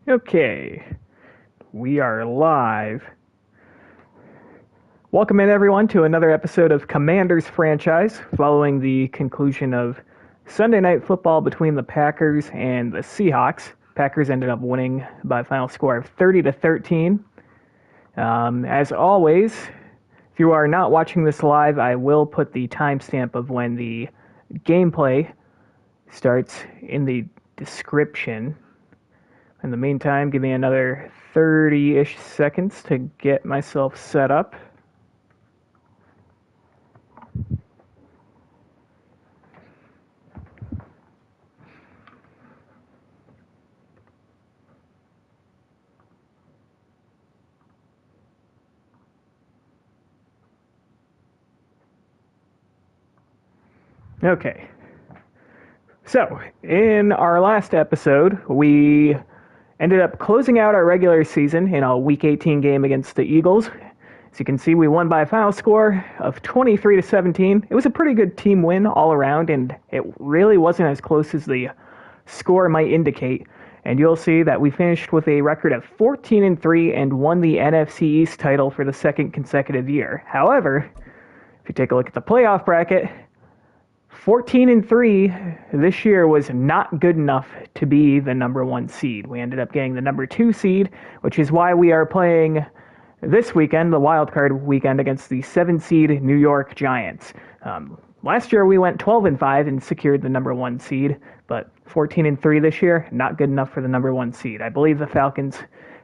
Okay, we are live. Welcome in, everyone, to another episode of Commanders Franchise, following the conclusion of Sunday Night Football between the Packers and the Seahawks. Packers ended up winning by a final score of 30-13. As always, if you are not watching this live, I will put the timestamp of when the gameplay starts in the description. In the meantime, give me another 30-ish seconds to get myself set up. Okay. So, in our last episode, we ended up closing out our regular season in a Week 18 game against the Eagles. As you can see, we won by a final score of 23-17. It was a pretty good team win all around, and it really wasn't as close as the score might indicate. And you'll see that we finished with a record of 14-3 and won the NFC East title for the second consecutive year. However, if you take a look at the playoff bracket, 14-3 this year was not good enough to be the number one seed. We ended up getting the number 2 seed, which is why we are playing this weekend, the wild card weekend, against the 7 seed New York Giants. Last year we went 12-5 and secured the number 1 seed, but 14-3 this year, not good enough for the number 1 seed. I believe the Falcons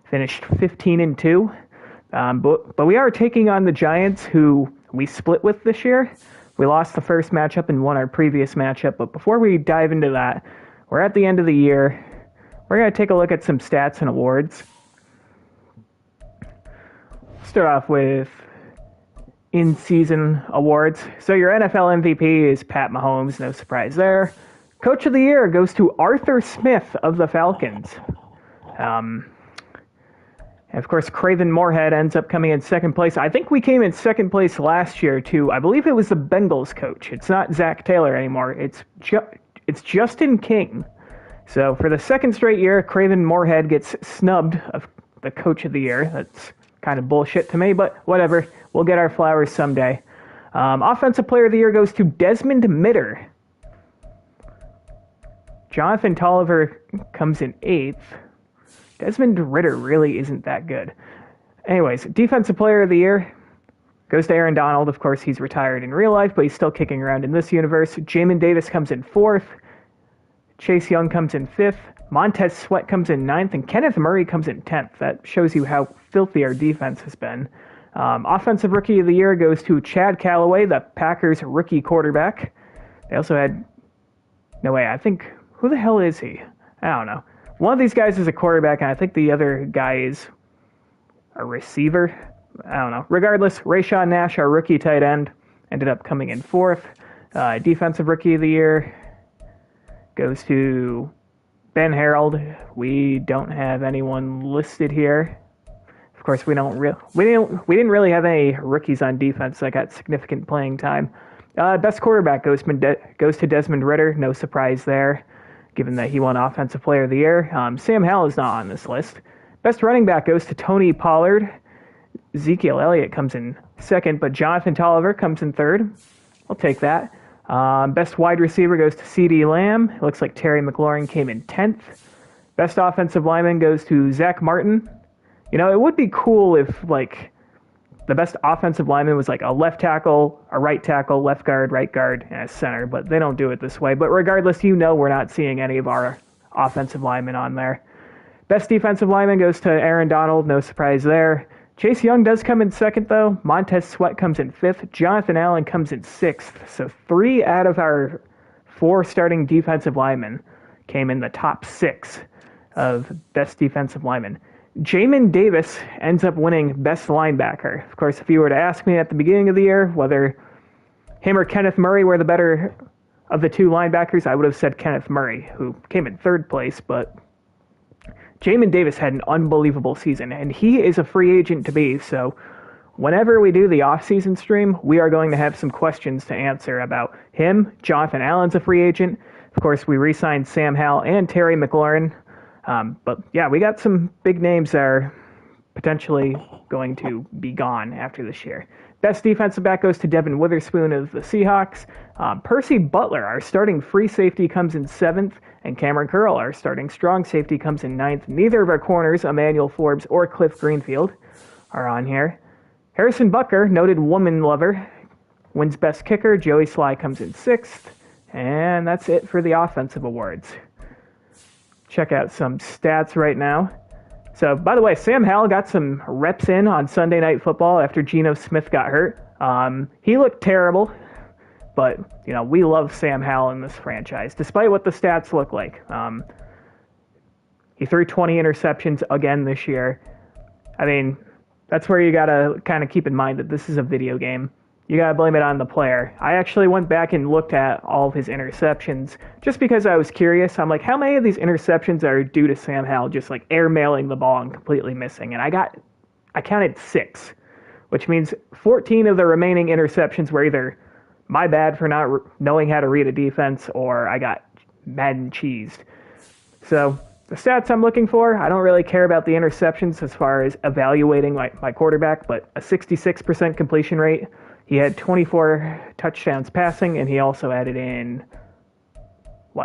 finished 15-2, but we are taking on the Giants, who we split with this year. We lost the first matchup and won our previous matchup, but before we dive into that, we're at the end of the year. We're going to take a look at some stats and awards. Start off with in-season awards. So your NFL MVP is Pat Mahomes, no surprise there. Coach of the Year goes to Arthur Smith of the Falcons. And of course, Craven Moorhead ends up coming in second place. I think we came in second place last year, too. I believe it was the Bengals coach. It's not Zach Taylor anymore. It's Justin King. So for the second straight year, Craven Moorhead gets snubbed of the Coach of the Year. That's kind of bullshit to me, but whatever. We'll get our flowers someday. Offensive Player of the Year goes to Desmond Mitter. Jonathan Tolliver comes in 8th. Desmond Ridder really isn't that good. Anyways, Defensive Player of the Year goes to Aaron Donald. Of course, he's retired in real life, but he's still kicking around in this universe. Jamin Davis comes in 4th. Chase Young comes in 5th. Montez Sweat comes in 9th. And Kenneth Murray comes in 10th. That shows you how filthy our defense has been. Offensive Rookie of the Year goes to Chad Callaway, the Packers rookie quarterback. They also had... No way, I think... Who the hell is he? I don't know. One of these guys is a quarterback, and I think the other guy is a receiver. I don't know. Regardless, Rayshawn Nash, our rookie tight end, ended up coming in 4th. Defensive Rookie of the Year goes to Ben Harold. We don't have anyone listed here. Of course, we didn't really have any rookies on defense that got significant playing time. Best quarterback goes to Desmond Ridder. No surprise there, given that he won Offensive Player of the Year. Sam Howell is not on this list. Best running back goes to Tony Pollard. Ezekiel Elliott comes in 2nd, but Jonathan Tolliver comes in 3rd. I'll take that. Best wide receiver goes to CeeDee Lamb. It looks like Terry McLaurin came in 10th. Best offensive lineman goes to Zach Martin. You know, it would be cool if, the best offensive lineman was a left tackle, a right tackle, left guard, right guard, and a center, but they don't do it this way. But regardless, we're not seeing any of our offensive linemen on there. Best defensive lineman goes to Aaron Donald, no surprise there. Chase Young does come in 2nd, though. Montez Sweat comes in 5th. Jonathan Allen comes in 6th. So 3 out of our 4 starting defensive linemen came in the top 6 of best defensive linemen. Jamin Davis ends up winning Best Linebacker. Of course, if you were to ask me at the beginning of the year whether him or Kenneth Murray were the better of the 2 linebackers, I would have said Kenneth Murray, who came in 3rd place, but Jamin Davis had an unbelievable season, and he is a free agent to be, so whenever we do the off-season stream, we are going to have some questions to answer about him. Jonathan Allen's a free agent. Of course, we re-signed Sam Howell and Terry McLaurin. But yeah, we got some big names that are potentially going to be gone after this year. Best defensive back goes to Devin Witherspoon of the Seahawks. Percy Butler, our starting free safety, comes in 7th, and Cameron Curl, our starting strong safety, comes in 9th. Neither of our corners, Emmanuel Forbes or Cliff Greenfield, are on here. Harrison Butker, noted woman lover, wins best kicker. Joey Sly comes in 6th. And that's it for the offensive awards. Check out some stats right now. So, by the way, Sam Howell got some reps in on Sunday Night Football after Geno Smith got hurt. He looked terrible, but, we love Sam Howell in this franchise, despite what the stats look like. He threw 20 interceptions again this year. I mean, that's where you got to kind of keep in mind that this is a video game. You got to blame it on the player. I actually went back and looked at all of his interceptions just because I was curious. I'm like, how many of these interceptions are due to Sam Howell just like airmailing the ball and completely missing? And I counted 6, which means 14 of the remaining interceptions were either my bad for not knowing how to read a defense or I got Madden cheesed. So the stats I'm looking for, I don't really care about the interceptions as far as evaluating my quarterback, but a 66% completion rate. He had 24 touchdowns passing, and he also added in,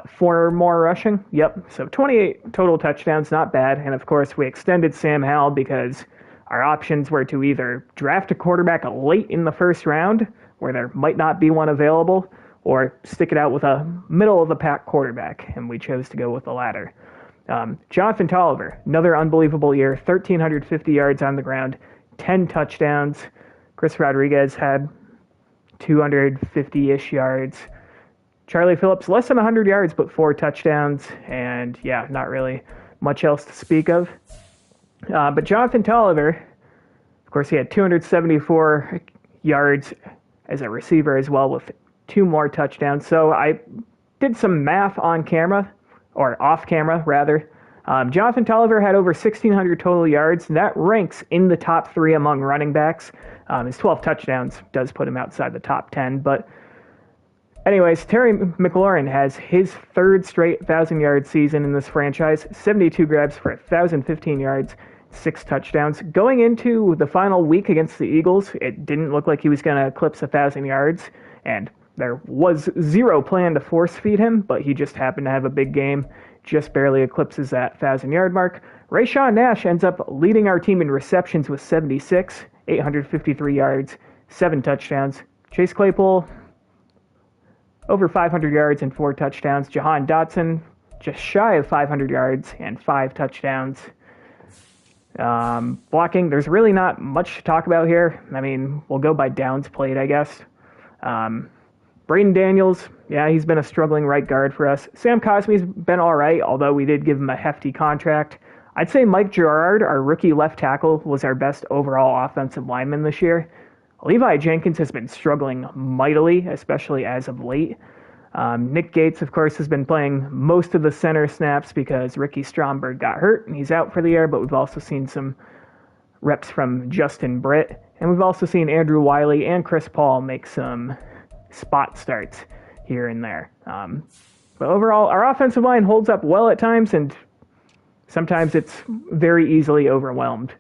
4 more rushing? Yep, so 28 total touchdowns, not bad. And, of course, we extended Sam Howell because our options were to either draft a quarterback late in the first round, where there might not be one available, or stick it out with a middle-of-the-pack quarterback, and we chose to go with the latter. Jonathan Tolliver, another unbelievable year, 1,350 yards on the ground, 10 touchdowns. Chris Rodriguez had 250-ish yards. Charlie Phillips, less than 100 yards, but 4 touchdowns. And, yeah, not really much else to speak of. But Jonathan Tolliver, of course, he had 274 yards as a receiver as well with 2 more touchdowns. So I did some math on camera, or off camera, rather. Jonathan Tolliver had over 1,600 total yards, and that ranks in the top 3 among running backs. His 12 touchdowns does put him outside the top 10. But anyways, Terry McLaurin has his 3rd straight 1,000-yard season in this franchise, 72 grabs for 1,015 yards, 6 touchdowns. Going into the final week against the Eagles, it didn't look like he was going to eclipse 1,000 yards, and there was 0 plan to force feed him, but he just happened to have a big game, just barely eclipses that 1,000-yard mark. Rayshawn Nash ends up leading our team in receptions with 76, 853 yards, 7 touchdowns. Chase Claypool, over 500 yards and 4 touchdowns. Jahan Dotson, just shy of 500 yards and 5 touchdowns. Blocking, there's really not much to talk about here. I mean, we'll go by downs played, I guess. Braden Daniels, yeah, he's been a struggling right guard for us. Sam Cosmi's been all right, although we did give him a hefty contract. I'd say Mike Gerard, our rookie left tackle, was our best overall offensive lineman this year. Levi Jenkins has been struggling mightily, especially as of late. Nick Gates, of course, has been playing most of the center snaps because Ricky Stromberg got hurt, and he's out for the year, but we've also seen some reps from Justin Britt, and we've also seen Andrew Wiley and Chris Paul make some spot starts here and there. But overall, our offensive line holds up well at times, and sometimes it's very easily overwhelmed.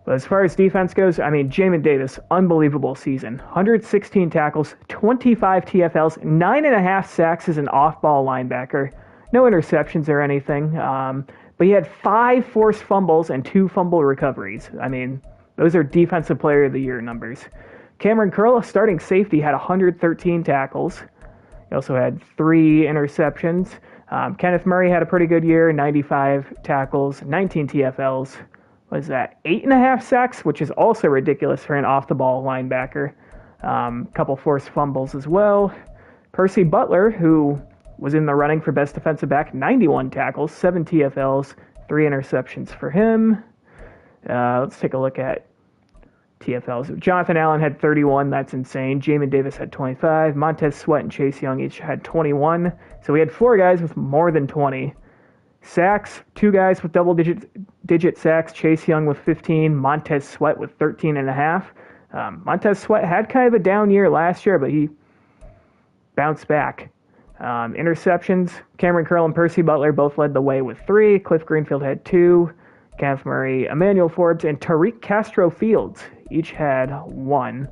But as far as defense goes, I mean, Jamin Davis, unbelievable season. 116 tackles, 25 TFLs, 9.5 sacks as an off-ball linebacker. No interceptions or anything. But he had 5 forced fumbles and 2 fumble recoveries. I mean, those are Defensive Player of the Year numbers. Cameron Curl, starting safety, had 113 tackles. He also had 3 interceptions. Kenneth Murray had a pretty good year, 95 tackles, 19 TFLs. What is that? 8.5 sacks, which is also ridiculous for an off-the-ball linebacker. Couple forced fumbles as well. Percy Butler, who was in the running for best defensive back, 91 tackles, 7 TFLs, 3 interceptions for him. Let's take a look at TFLs. Jonathan Allen had 31. That's insane. Jamin Davis had 25. Montez Sweat and Chase Young each had 21. So we had 4 guys with more than 20. Sacks, 2 guys with double-digit sacks. Chase Young with 15. Montez Sweat with 13.5. Montez Sweat had kind of a down year last year, but he bounced back. Interceptions, Cameron Curl and Percy Butler both led the way with 3. Cliff Greenfield had 2. Kenneth Murray, Emmanuel Forbes, and Tariq Castro Fields each had 1.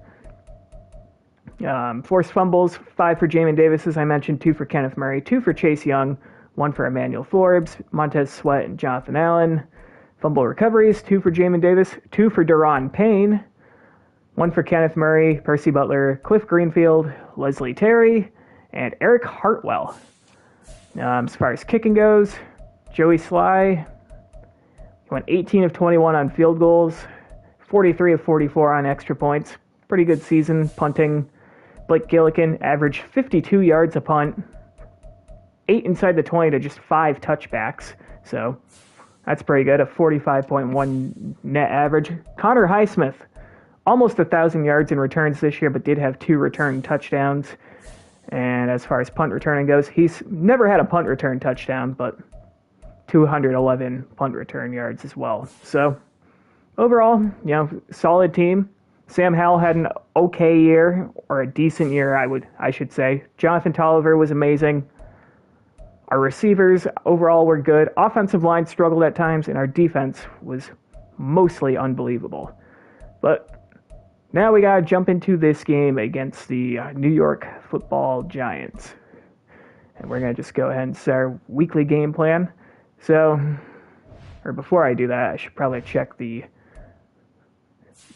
Forced fumbles, 5 for Jamin Davis, as I mentioned, 2 for Kenneth Murray, 2 for Chase Young, 1 for Emmanuel Forbes, Montez Sweat, and Jonathan Allen. Fumble recoveries, 2 for Jamin Davis, 2 for Daron Payne, 1 for Kenneth Murray, Percy Butler, Cliff Greenfield, Leslie Terry, and Eric Hartwell. As far as kicking goes, Joey Sly went 18 of 21 on field goals, 43 of 44 on extra points. Pretty good season. Punting, Blake Gillikin averaged 52 yards a punt, 8 inside the 20 to just 5 touchbacks. So that's pretty good, a 45.1 net average. Connor Highsmith, almost 1,000 yards in returns this year, but did have 2 return touchdowns. And as far as punt returning goes, he's never had a punt return touchdown, but 211 punt return yards as well. So overall, solid team. Sam Howell had an okay year, or a decent year, I should say. Jonathan Tolliver was amazing. Our receivers overall were good. Offensive line struggled at times, and our defense was mostly unbelievable. But now we gotta jump into this game against the New York Football Giants. And we're gonna just go ahead and set our weekly game plan. So, or before I do that, I should probably check the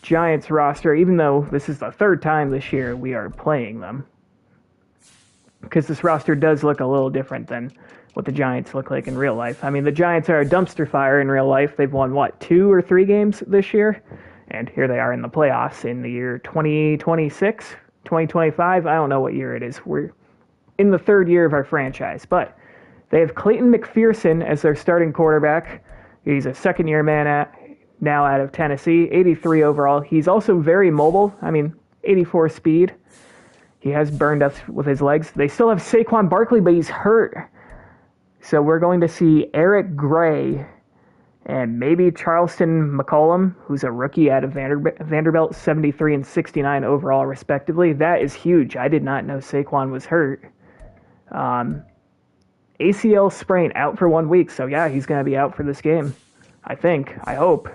Giants roster, even though this is the 3rd time this year we are playing them. Because this roster does look a little different than what the Giants look like in real life. I mean, the Giants are a dumpster fire in real life. They've won, 2 or 3 games this year? And here they are in the playoffs in the year 2026, 2025. I don't know what year it is. We're in the 3rd year of our franchise. But they have Clayton McPherson as their starting quarterback. He's a 2nd-year man now out of Tennessee, 83 overall. He's also very mobile. 84 speed. He has burned us with his legs. They still have Saquon Barkley, but he's hurt. So we're going to see Eric Gray and maybe Charleston McCollum, who's a rookie out of Vanderbilt, 73 and 69 overall, respectively. That is huge. I did not know Saquon was hurt. ACL sprain, out for 1 week. So, yeah, he's going to be out for this game, I think. I hope.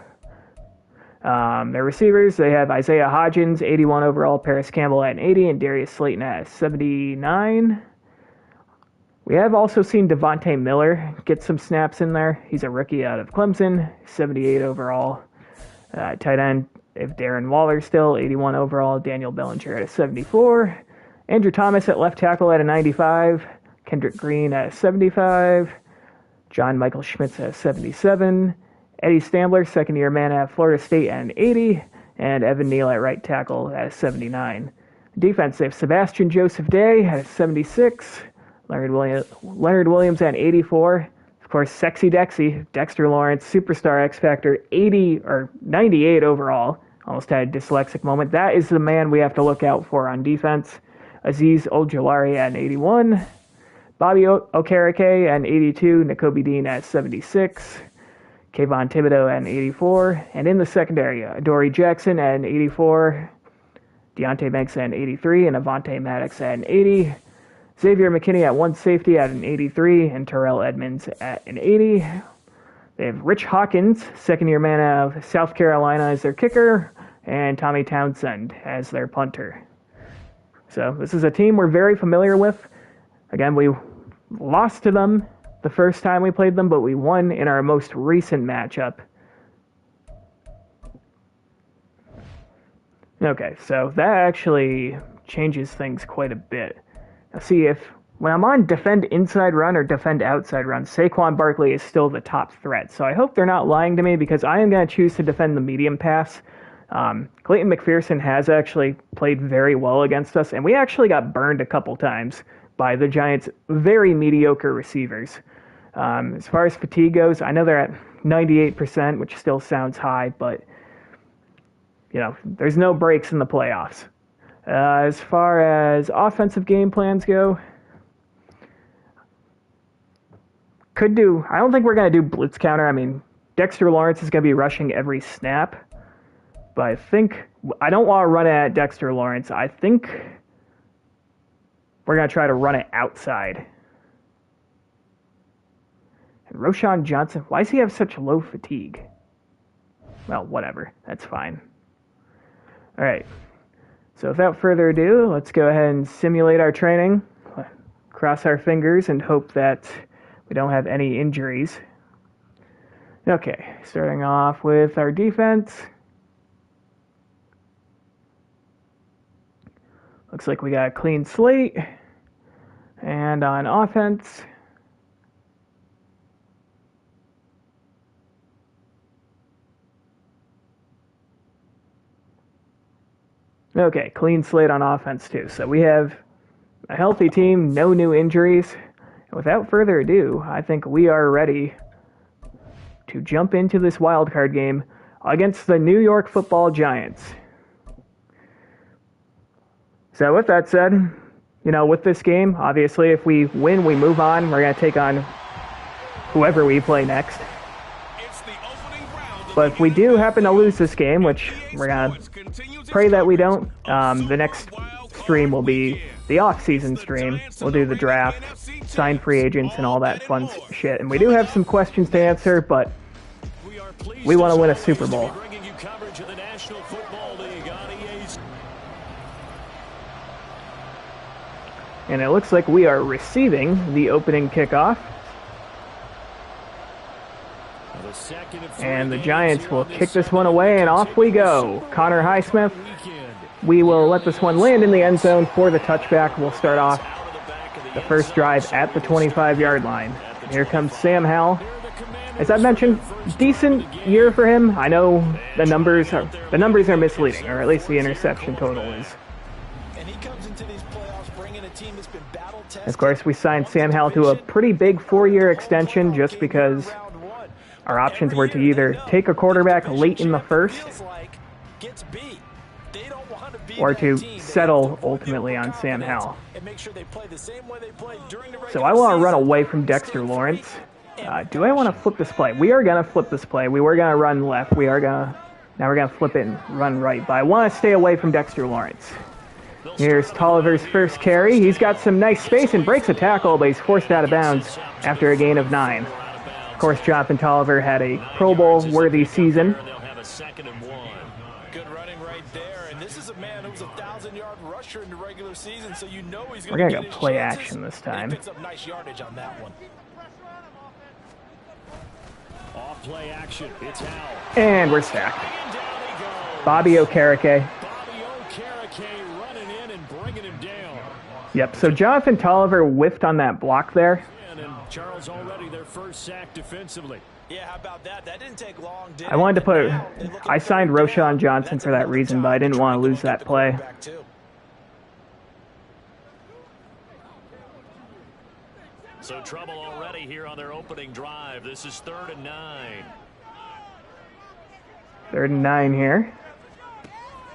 Their receivers, they have Isaiah Hodgins, 81 overall, Paris Campbell at 80, and Darius Slayton at 79. We have also seen Devontae Miller get some snaps in there. He's a rookie out of Clemson, 78 overall. Tight end, if Darren Waller still, 81 overall. Daniel Bellinger at a 74. Andrew Thomas at left tackle at a 95. Kendrick Green at a 75. John Michael Schmitz at a 77. Eddie Stambler, 2nd-year man at Florida State at an 80. And Evan Neal at right tackle at a 79. Defense, they have Sebastian Joseph Day at a 76. Leonard Williams at 84. Of course, Sexy Dexy, Dexter Lawrence, Superstar X Factor, 80 or 98 overall. Almost had a dyslexic moment. That is the man we have to look out for on defense. Aziz Ojulari at an 81. Bobby Okereke at an 82. Nakobe Dean at 76. Kayvon Thibodeau at an 84. And in the secondary, Adoree Jackson at an 84. Deontay Banks at an 83. And Avonte Maddox at an 80. Xavier McKinney at 1 safety at an 83, and Terrell Edmonds at an 80. They have Rich Hawkins, 2nd-year man out of South Carolina, as their kicker, and Tommy Townsend as their punter. So this is a team we're very familiar with. Again, we lost to them the first time we played them, but we won in our most recent matchup. Okay, so that actually changes things quite a bit. Now see, when I'm on defend inside run or defend outside run, Saquon Barkley is still the top threat. So I hope they're not lying to me, because I am going to choose to defend the medium pass. Clayton McPherson has actually played very well against us, and we actually got burned a couple times by the Giants' very mediocre receivers. As far as fatigue goes, I know they're at 98%, which still sounds high, but there's no breaks in the playoffs. As far as offensive game plans go, I don't think we're going to do blitz counter. Dexter Lawrence is going to be rushing every snap, but I don't want to run at Dexter Lawrence. I think We're going to try to run it outside. And Roschon Johnson, why does he have such low fatigue? Well, whatever. That's fine. All right. So without further ado, let's go ahead and simulate our training. Cross our fingers and hope that we don't have any injuries. Okay, starting off with our defense. Looks like we got a clean slate. And on offense, okay, clean slate on offense too. So we have a healthy team, no new injuries. And without further ado, I think we are ready to jump into this wildcard game against the New York Football Giants. So with that said, with this game, obviously if we win, we move on. We're going to take on whoever we play next. But if we do happen to lose this game, which we're going to pray that we don't, the next stream will be the off-season stream. We'll do the draft, sign free agents, and all that fun shit. And we do have some questions to answer, but we want to win a Super Bowl. And it looks like we are receiving the opening kickoff. And the Giants will kick this one away, and off we go. Connor Highsmith. We will let this one land in the end zone for the touchback. We'll start off the first drive at the 25-yard line. Here comes Sam Howell. As I mentioned, decent year for him. I know the numbers are misleading, or at least the interception total is. Of course, we signed Sam Howell to a pretty big 4-year extension just because our options were to either take a quarterback late in the first or to settle ultimately on Sam Howell. So I want to run away from Dexter Lawrence. Do I want to flip this play? We are going to flip this play. We were going to run left. Now we're going to flip it and run right. But I want to stay away from Dexter Lawrence. Here's Tolliver's first carry. He's got some nice space and breaks a tackle, but he's forced out of bounds after a gain of 9. Of course, Jonathan Tolliver had a Pro Bowl-worthy season. Good running right there, and this is a man who was a 1,000-yard rusher in the regular season, so you know he's going to go play action this time. He picks up nice yardage on that one. Off play action, it's Howell. And we're sacked. Bobby Okereke. Running in and bringing him down. Yep, so Jonathan Tolliver whiffed on that block there. And Charles already their first sack defensively. Yeah, how about that? That didn't take long. I wanted to I signed Roschon Johnson for that reason, but I didn't want to lose that play. So trouble already here on their opening drive. This is 3rd and 9. 3rd and 9 here.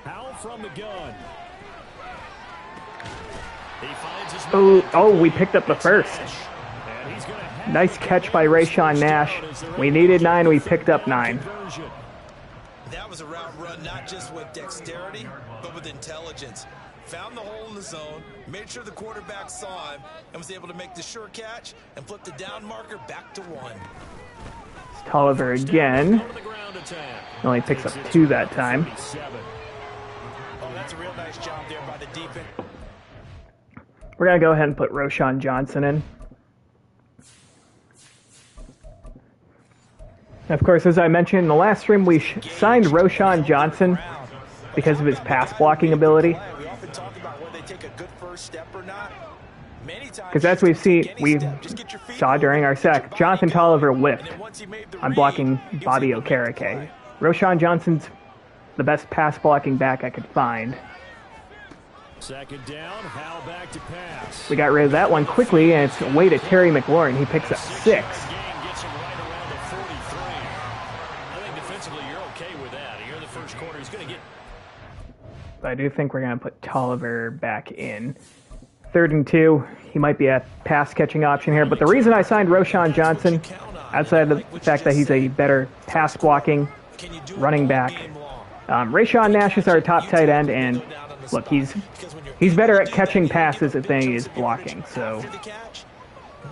Howell from the gun. Oh, we picked up the first. Nice catch by Rayshawn Nash. We needed 9, we picked up 9. That was a route run not just with dexterity, but with intelligence. Found the hole in the zone, made sure the quarterback saw him, and was able to make the sure catch and flip the down marker back to 1. It's Tolliver again. Only picks up 2 that time. Oh, that's a real nice job there by the defense. We're going to go ahead and put Roschon Johnson in. Of course, as I mentioned in the last stream, we signed Roschon Johnson because of his pass blocking ability. Because as we saw during our sack, Jonathan Tolliver whiffed on blocking Bobby Okereke. Roschon Johnson's the best pass blocking back I could find. Second down, Howell back to pass. We got rid of that one quickly, and it's away to Terry McLaurin. He picks up 6. I do think we're going to put Tolliver back in. 3rd and 2. He might be a pass-catching option here. But the reason I signed Roschon Johnson, outside of the fact that he's a better pass-blocking running back, Rayshawn Nash is our top tight end, and the Look, spot. Because when you're he's able better to at do catching that, you don't passes give up than big he chunks is of yardage blocking. So after the catch.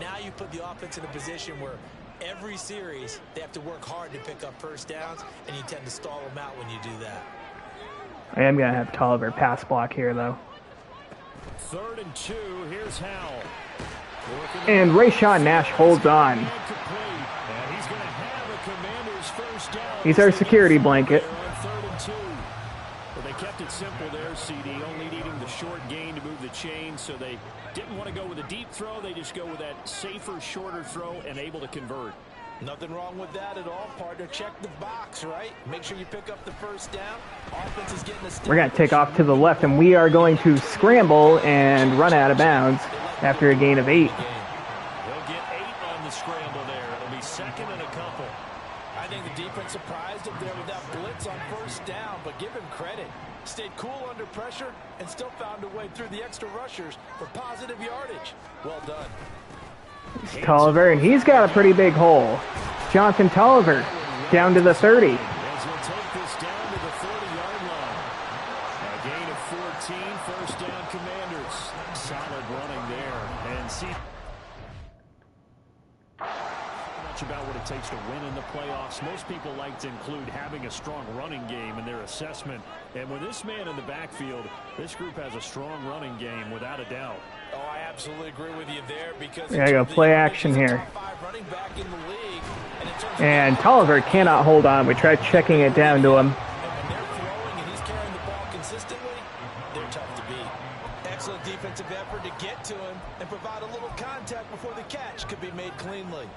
Now you put the offense in a position where every series they have to work hard to pick up first downs, and you tend to stall them out when you do that. I am gonna have Tolliver pass block here though. 3rd and 2. Here's Howell. And Rayshawn Nash holds on. And he's going to have a Commander's first down. He's our security blanket. On 3rd and 2. Well, they kept it simple there, CD, only needing the short gain to move the chain, so they didn't want to go with a deep throw. They just go with that safer, shorter throw and able to convert. Nothing wrong with that at all, partner. Check the box, right? Make sure you pick up the first down. Offense is getting a We're going to take off to the left, and we are going to scramble and run out of bounds after a gain of 8. They'll get 8 on the scramble there. It'll be 2nd and a couple. I think the defense surprised him there with that blitz on first down, but give him credit. Stayed cool under pressure and still found a way through the extra rushers for positive yardage. Well done. Tolliver, and he's got a pretty big hole. Jonathan Tolliver down to the 30. As we'll take this down to the 40-yard line. A gain of 14, first down Commanders. Solid running there. And see much about what it takes to win in the playoffs. Most people like to include having a strong running game in their assessment. And with this man in the backfield, this group has a strong running game without a doubt. Oh, I absolutely agree with you there because We gotta go play action here. And Tolliver cannot hold on. We tried checking it down to him. And when they're throwing and he's carrying the ball consistently, they're tough to beat. Excellent defensive effort to get to him and provide a little contact before the catch could be made cleanly.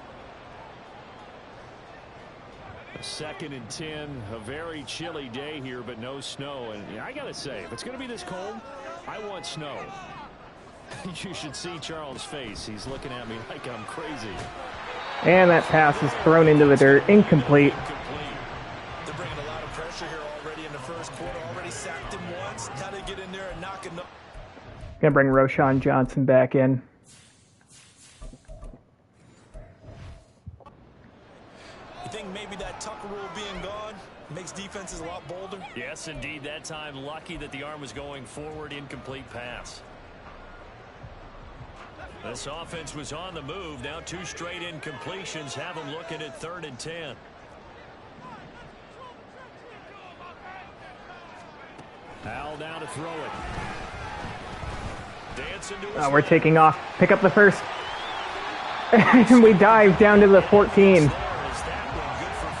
2nd and 10, a very chilly day here, but no snow. And I gotta say, if it's gonna be this cold, I want snow. You should see Charles' face. He's looking at me like I'm crazy. And that pass is thrown into the dirt. Incomplete. They're bringing a lot of pressure here already in the first quarter. Already sacked him once. Now they get in there and knock him up. Gonna bring Roshan Johnson back in. You think maybe that Tucker rule being gone makes defenses a lot bolder? Yes, indeed. That time, lucky that the arm was going forward. Incomplete pass. This offense was on the move. Now 2 straight incompletions have them looking at 3rd and 10. Howell down to throw it. Dancing to his We're taking off. Pick up the first. And we dive down to the 14.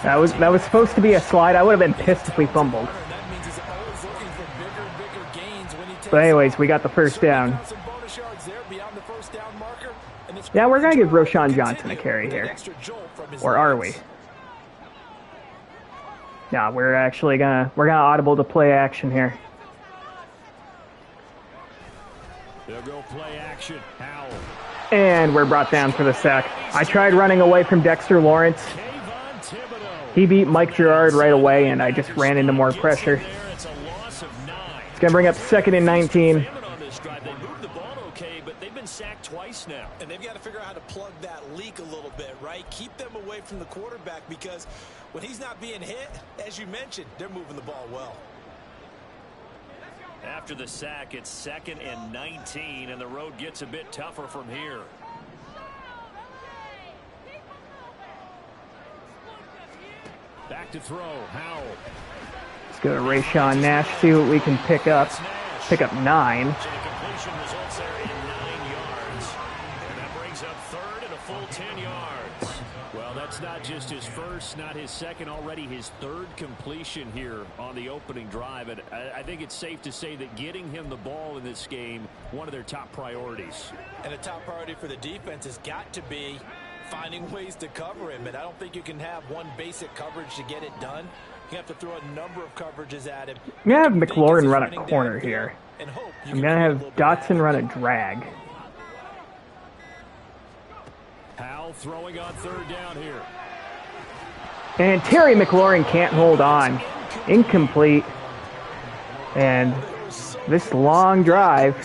That was supposed to be a slide. I would have been pissed if we fumbled. But anyways, we got the first down. Yeah, we're gonna give Roshan Johnson a carry here. Or are we? Yeah, we're gonna audible to play action here. They'll go play action. Howell. And we're brought down for the sack. I tried running away from Dexter Lawrence. He beat Mike Gerard right away, and I just ran into more pressure. It's gonna bring up 2nd and 19. Sacked twice now. And they've got to figure out how to plug that leak a little bit, right? Keep them away from the quarterback because when he's not being hit, as you mentioned, they're moving the ball well. After the sack, it's 2nd and 19, and the road gets a bit tougher from here. Back to throw. Howell. Let's go to Rayshawn Nash, see what we can pick up. Pick up 9. So the completion results there in 9 yards. And that brings up 3rd and a full 10 yards. Well, that's not just his first, not his second, already his 3rd completion here on the opening drive. And I think it's safe to say that getting him the ball in this game, one of their top priorities. And a top priority for the defense has got to be finding ways to cover him. And I don't think you can have one basic coverage to get it done. You have to throw a number of coverages at him. I'm going to have McLaurin run a corner here. I'm going to have Dotson run a drag. Howell throwing on 3rd down here. And Terry McLaurin can't hold on. Incomplete. And this long drive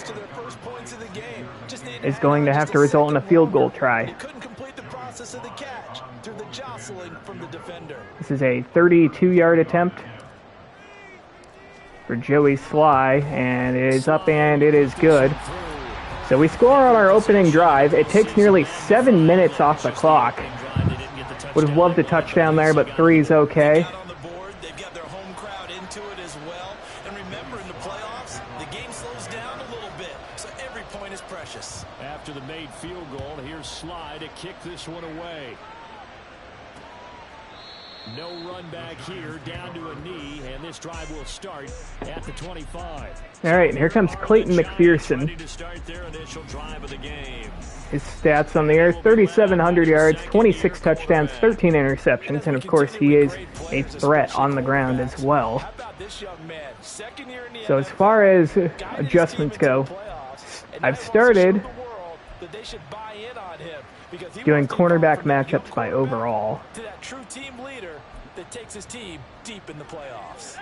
is going to have to result in a field goal try. Of the catch through the jostling from the defender. This is a 32-yard attempt. for Joey Sly, and it is up and it is good. So we score on our opening drive. It takes nearly 7 minutes off the clock. Would have loved a touchdown there, but 3 is okay. They've got their home crowd into it as well. And remember, in the playoffs, the game slows down a little bit, so every point is precious. After the made field goal, here's Sly to kick this one away. No run back here, down to a knee, and this drive will start at the 25. All right, and here comes Clayton McPherson. Ready to start their initial drive of the game. His stats on the air, 3,700 yards, 26 touchdowns, 13 interceptions, and of course he is a threat on the ground as well. So as far as adjustments go, I've started doing cornerback matchups by overall. To that true team leader that takes his team deep in the playoffs.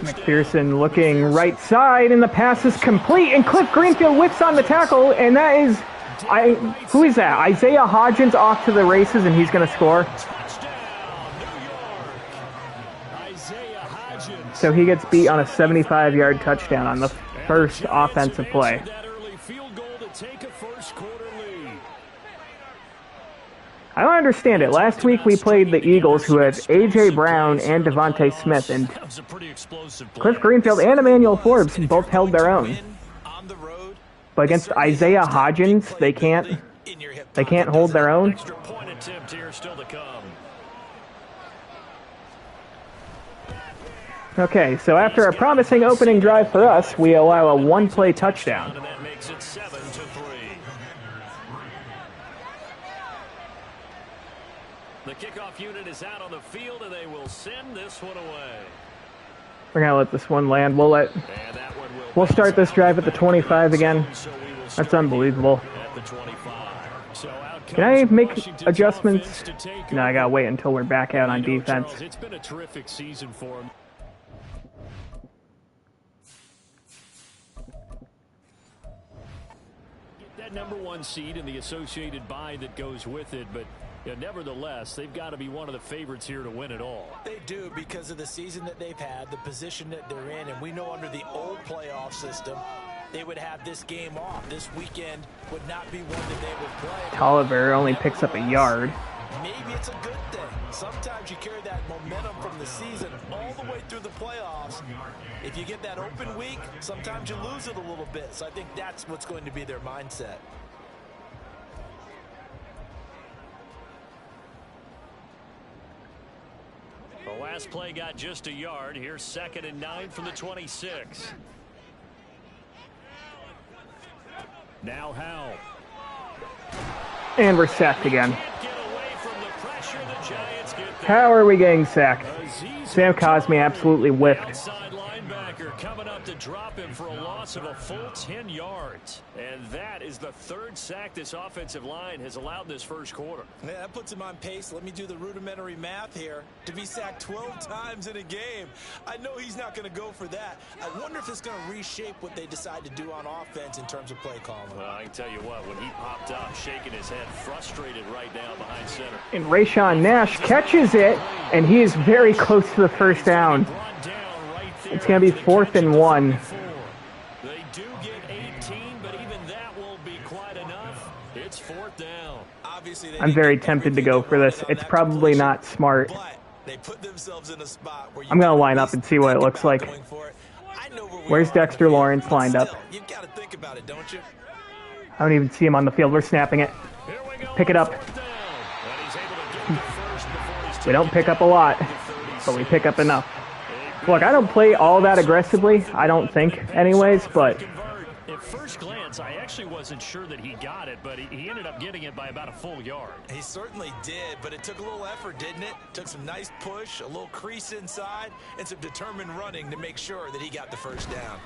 McPherson looking right side, and the pass is complete, and Cliff Greenfield whips on the tackle, and that is, who is that? Isaiah Hodgins off to the races, and he's going to score. So he gets beat on a 75-yard touchdown on the first offensive play. I don't understand it. Last week we played the Eagles, who had A.J. Brown and Devontae Smith, and Cliff Greenfield and Emmanuel Forbes both held their own. But against Isaiah Hodgins, they can't hold their own. Okay, so after a promising opening drive for us, we allow a one-play touchdown. And that makes it 7-3. The kickoff unit is out on the field, and they will send this one away. We're going to let this one land. We'll start this drive at the 25 again. That's unbelievable. Can I make adjustments? No, I got to wait until we're back out on defense. It's been a terrific season for him. That #1 seed and the associated bye that goes with it, but nevertheless, they've got to be one of the favorites here to win it all. They do, because of the season that they've had, the position that they're in, and we know under the old playoff system, they would have this game off. This weekend would not be one that they would play. Tolliver only picks up a yard. Maybe it's a good thing. Sometimes you carry that momentum from the season all the way through the playoffs. If you get that open week, sometimes you lose it a little bit. So I think that's what's going to be their mindset. The last play got just a yard. Here's 2nd and 9 from the 26. Now Howell. And we're sacked again. How are we getting sacked? Sam Cosmi absolutely whiffed. Outside linebacker coming up to drop him for a loss of a full 10 yards. And that is the 3rd sack this offensive line has allowed in this first quarter. Yeah, that puts him on pace. Let me do the rudimentary math here. To be sacked 12 times in a game, I know he's not going to go for that. I wonder if it's going to reshape what they decide to do on offense in terms of play calling. Well, I can tell you what, when he popped up, shaking his head, frustrated right down behind center. And Rayshawn Nash catches it, and he is very close to the first down. It's going to be 4th and 1. They do get 18, but even that won't be quite enough. It's 4th down. Obviously, I'm very tempted to go for this. It's probably not smart. but they put themselves in a spot where I'm going to line up and see what it looks like. Where's Dexter Lawrence lined up? You've got to think about it, don't you? I don't even see him on the field. We're snapping it. Pick it up. We don't pick up a lot, but we pick up enough. Look, I don't play all that aggressively, I don't think, anyways, but... At first glance, I actually wasn't sure that he got it, but he ended up getting it by about a full yard. He certainly did, but it took a little effort, didn't it? Took some nice push, a little crease inside, and some determined running to make sure that he got the first down.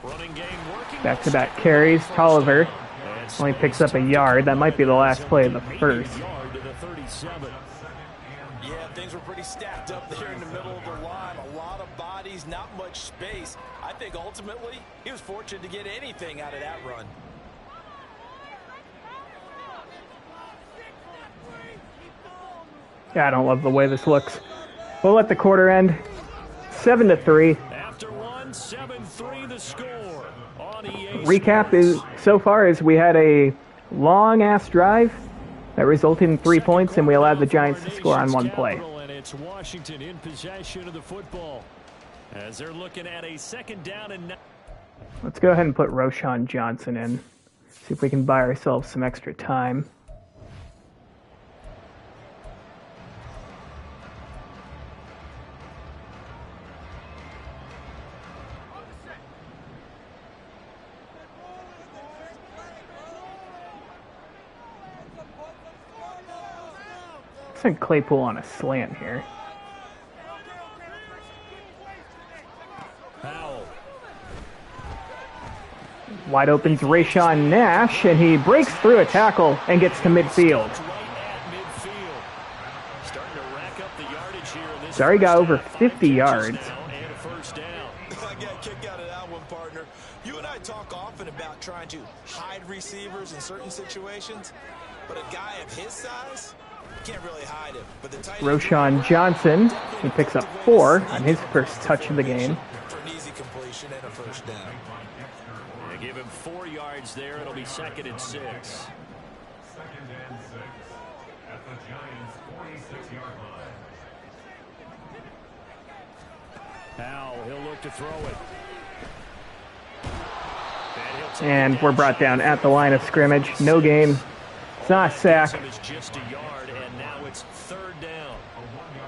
Running game working. Back-to-back carries. Tolliver only picks up a yard. That might be the last play of the first. Yeah, things were pretty stacked up there in the middle of the line. A lot of bodies, not much space. I think ultimately he was fortunate to get anything out of that run. Yeah, I don't love the way this looks. We'll let the quarter end. 7-3. After one, 7-3 the score on EA Recap Sports. is so far is we had a long-ass drive that resulted in 3 points, and we allowed the Giants to score on one play. And it's Washington in possession of the football as they're looking at a second down and... Let's go ahead and put Roschon Johnson in. See if we can buy ourselves some extra time. Send Claypool on a slant here. Powell. Wide open's Rayshawn Nash, and he breaks through a tackle and gets to midfield. Sorry, got over 50 yards. I got a kick out of that one, partner. You and I talk often about trying to hide receivers in certain situations, but a guy of his size, you can't really hide him. But the tight end, Roschon Johnson, he picks up 4 on his first touch of the game. for an easy completion and a first down. They give him 4 yards there. It'll be 2nd and 6. 2nd and 6 at the Giants' 46-yard line. Powell, he'll look to throw it. And we're brought down at the line of scrimmage. No game. It's not a sack. It's just a yard, and now it's 3rd down.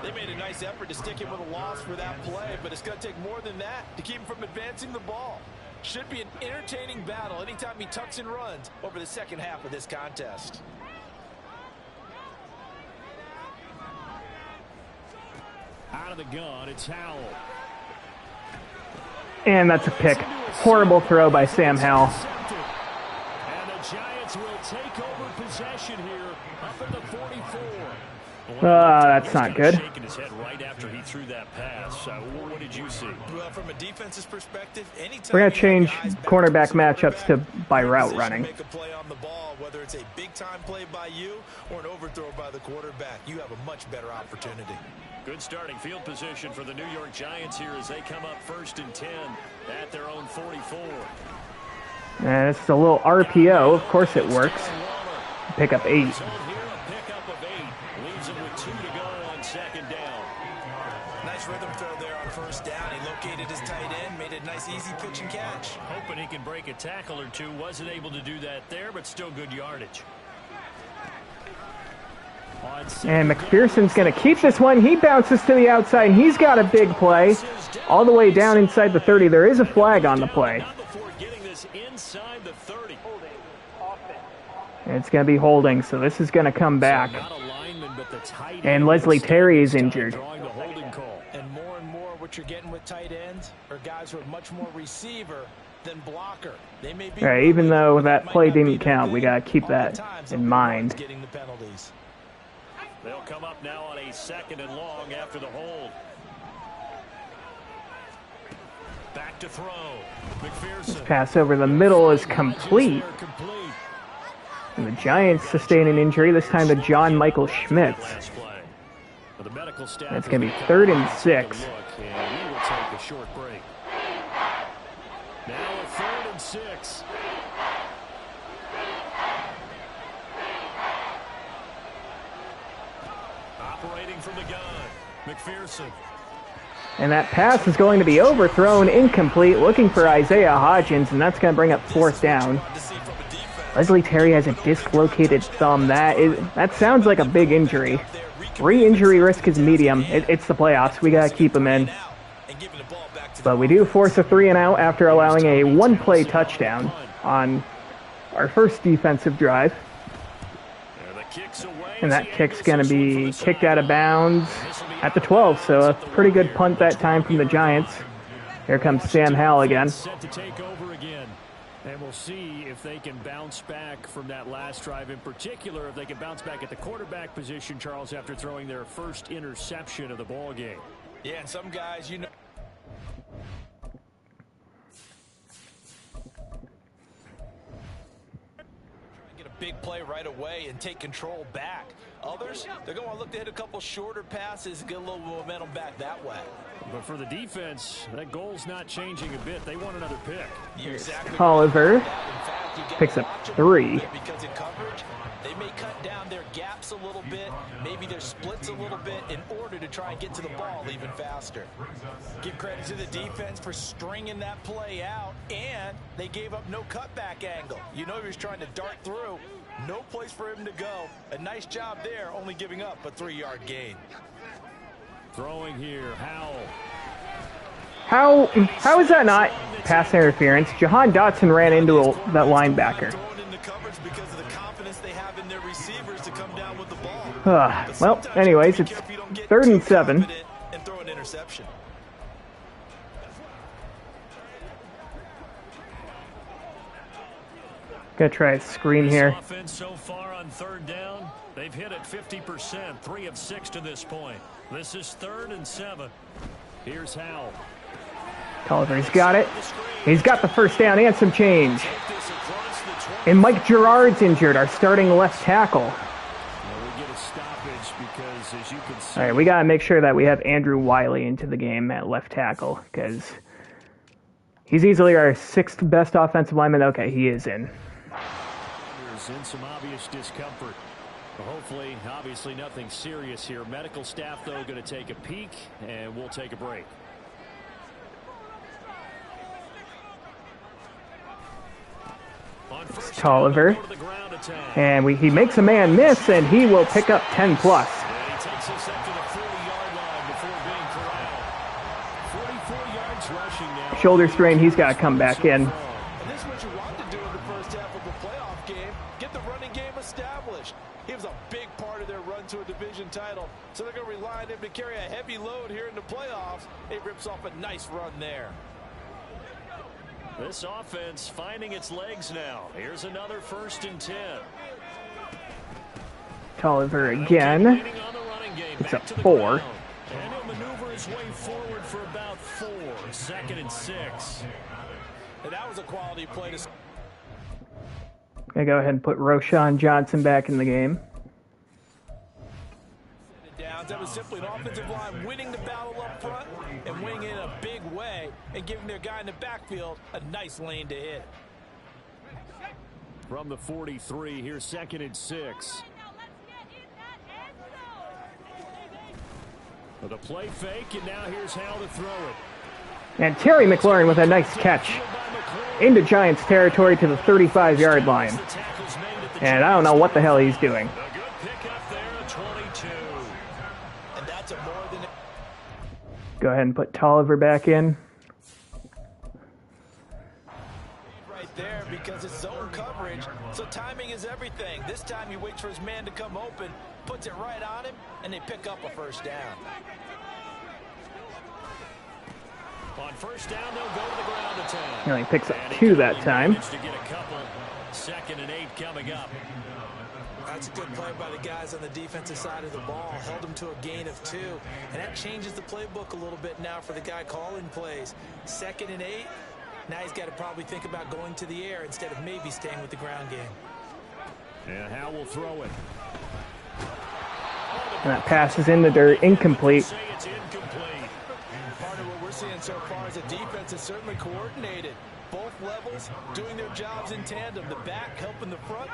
They made a nice effort to stick him with a loss for that play, but it's going to take more than that to keep him from advancing the ball. Should be an entertaining battle anytime he tucks and runs over the second half of this contest. Out of the gun, it's Howell. And that's a pick. Horrible throw by Sam Howell. And the Giants will take over possession here up at the 44. That's not good. Shaking his head right after he threw that pass. What did you see? Well, from a defense's perspective, anytime We're going to you change have guys back cornerback to the matchups to quarterback, by you're in route position to running. Make a play on the ball, whether it's a big-time play by you or an overthrow by the quarterback. You have a much better opportunity. Good starting field position for the New York Giants here as they come up 1st and 10 at their own 44. And it's a little RPO. Of course it works. Pick up 8. So here a pickup of 8 leaves him with 2 to go on 2nd down. Nice rhythm throw there on 1st down. He located his tight end, made a nice easy pitch and catch. Hoping he can break a tackle or two. Wasn't able to do that there, but still good yardage. And McPherson's going to keep this one. He bounces to the outside, and he's got a big play. All the way down inside the 30. There is a flag on the play. Not before getting this inside the 30. And it's going to be holding, so this is going to come back. Not a lineman, but the tight end And Leslie Terry is injured. drawing the holding call. And more what you're getting with tight ends are guys who are much more receiver than blocker. They may be All right, even though that might play not be didn't the count, we big. got to keep that Oftentimes, in they'll be the mind. ones getting the penalties. They'll come up now on a 2nd and long after the hold. Back to throw. McPherson. Pass over the middle is complete. And the Giants sustain an injury, this time to John Michael Schmitz. Last play. Well, the medical staff That's gonna be is 3rd and take a 6. look, and we will take a short break. Now a 3rd and 6. Operating from the gun, McPherson. And that pass is going to be overthrown, incomplete, looking for Isaiah Hodgins, and that's going to bring up 4th down. Leslie Terry has a dislocated thumb. That sounds like a big injury. Re-injury risk is medium. It's the playoffs. We got to keep him in. But we do force a 3-and-out after allowing a 1-play touchdown on our first defensive drive. And that kick's going to be kicked out of bounds at the 12, so a pretty good punt that time from the Giants. Here comes Sam Howell again. Set to take over again. And we'll see if they can bounce back from that last drive in particular, if they can bounce back at the quarterback position, Charles, after throwing their first interception of the ball game. Yeah, and some guys, you know. Get a big play right away and take control back. Others, they're going to look to hit a couple shorter passes and get a little momentum back that way. But for the defense, that goal's not changing a bit. They want another pick. You're exactly Oliver right. In fact, you get picks to up watch them 3. because in coverage, they may cut down their gaps a little bit, maybe their splits a little bit in order to try and get to the ball even faster. Give credit to the defense for stringing that play out, and they gave up no cutback angle. You know he was trying to dart through. No place for him to go. A nice job there, only giving up a 3-yard gain. Throwing here, Howell. How is that not pass interference? Jahan Dotson ran into that linebacker. Well, anyways, it's 3rd and 7. And throw an interception. Gonna try a screen here. Offense so far on 3rd down, they've hit it 50%, 3 of 6 to this point. This is 3rd and 7. Here's Howell. Tolliver's got it. He's got the first down and some change. And Mike Gerard's injured, our starting left tackle. We get a stoppage because, as you can see, All right, we got to make sure that we have Andrew Wiley into the game at left tackle because he's easily our 6th best offensive lineman. Okay, he is in. There's in some obvious discomfort. But hopefully, obviously nothing serious here. Medical staff, though, going to take a peek, and we'll take a break. It's Tolliver. And he makes a man miss, and he will pick up 10+. And he takes us up to the 40-yard line before being corralled. 44 yards rushing now. Shoulder strain, he's got to come back in. And this is what you want to do in the first half of a playoff game. Get the running game established. He was a big part of their run to a division title. So they're going to rely on him to carry a heavy load here in the playoffs. It rips off a nice run there. This offense finding its legs now. Here's another 1st and 10. Tolliver again. It's up 4. And he'll maneuver his way forward for about 4. 2nd and 6. And that was a quality play to... Gonna go ahead and put Roshan Johnson back in the game. Downs. That was simply an offensive line winning the battle up front and winning it in a big way and giving their guy in the backfield a nice lane to hit. From the 43, here's 2nd and 6. With a play fake, and now here's how to throw it. And Terry McLaurin with a nice catch into Giants territory to the 35-yard line. And I don't know what the hell he's doing. A good pickup there, 22. And that's a more than... Go ahead and put Tolliver back in. Right there because it's zone coverage, so timing is everything. This time he waits for his man to come open, puts it right on him, and they pick up a 1st down. On 1st down, they'll go to the ground attack. He only picks up 2 that time. To get a couple. 2nd and 8 coming up. That's a good play by the guys on the defensive side of the ball. Held them to a gain of 2. And that changes the playbook a little bit now for the guy calling plays. 2nd and 8. Now he's got to probably think about going to the air instead of maybe staying with the ground game. And how will throw it. And that pass is in the dirt, incomplete. Say it's incomplete. Part of what we're seeing so far is the defense is certainly coordinated. Both levels doing their jobs in tandem. The back helping the front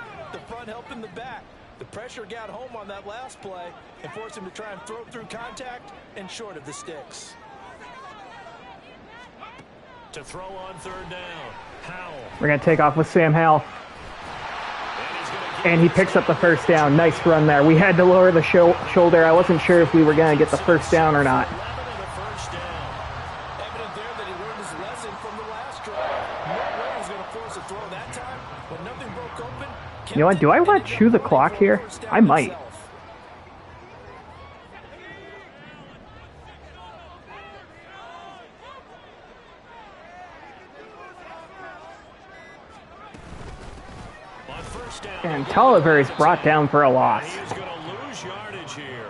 helping the back. The pressure got home on that last play and forced him to try and throw through contact and short of the sticks. To throw on 3rd down. Howell. We're going to take off with Sam Howell. And he picks up the 1st down. Nice run there. We had to lower the shoulder. I wasn't sure if we were going to get the 1st down or not. Evident there that he learned his lesson from the last drive. No way he's going to force a throw that time. When nothing broke open, You know what? Do I want to chew the clock here? I might. And Tolliver is brought down for a loss. He is going to lose yardage here.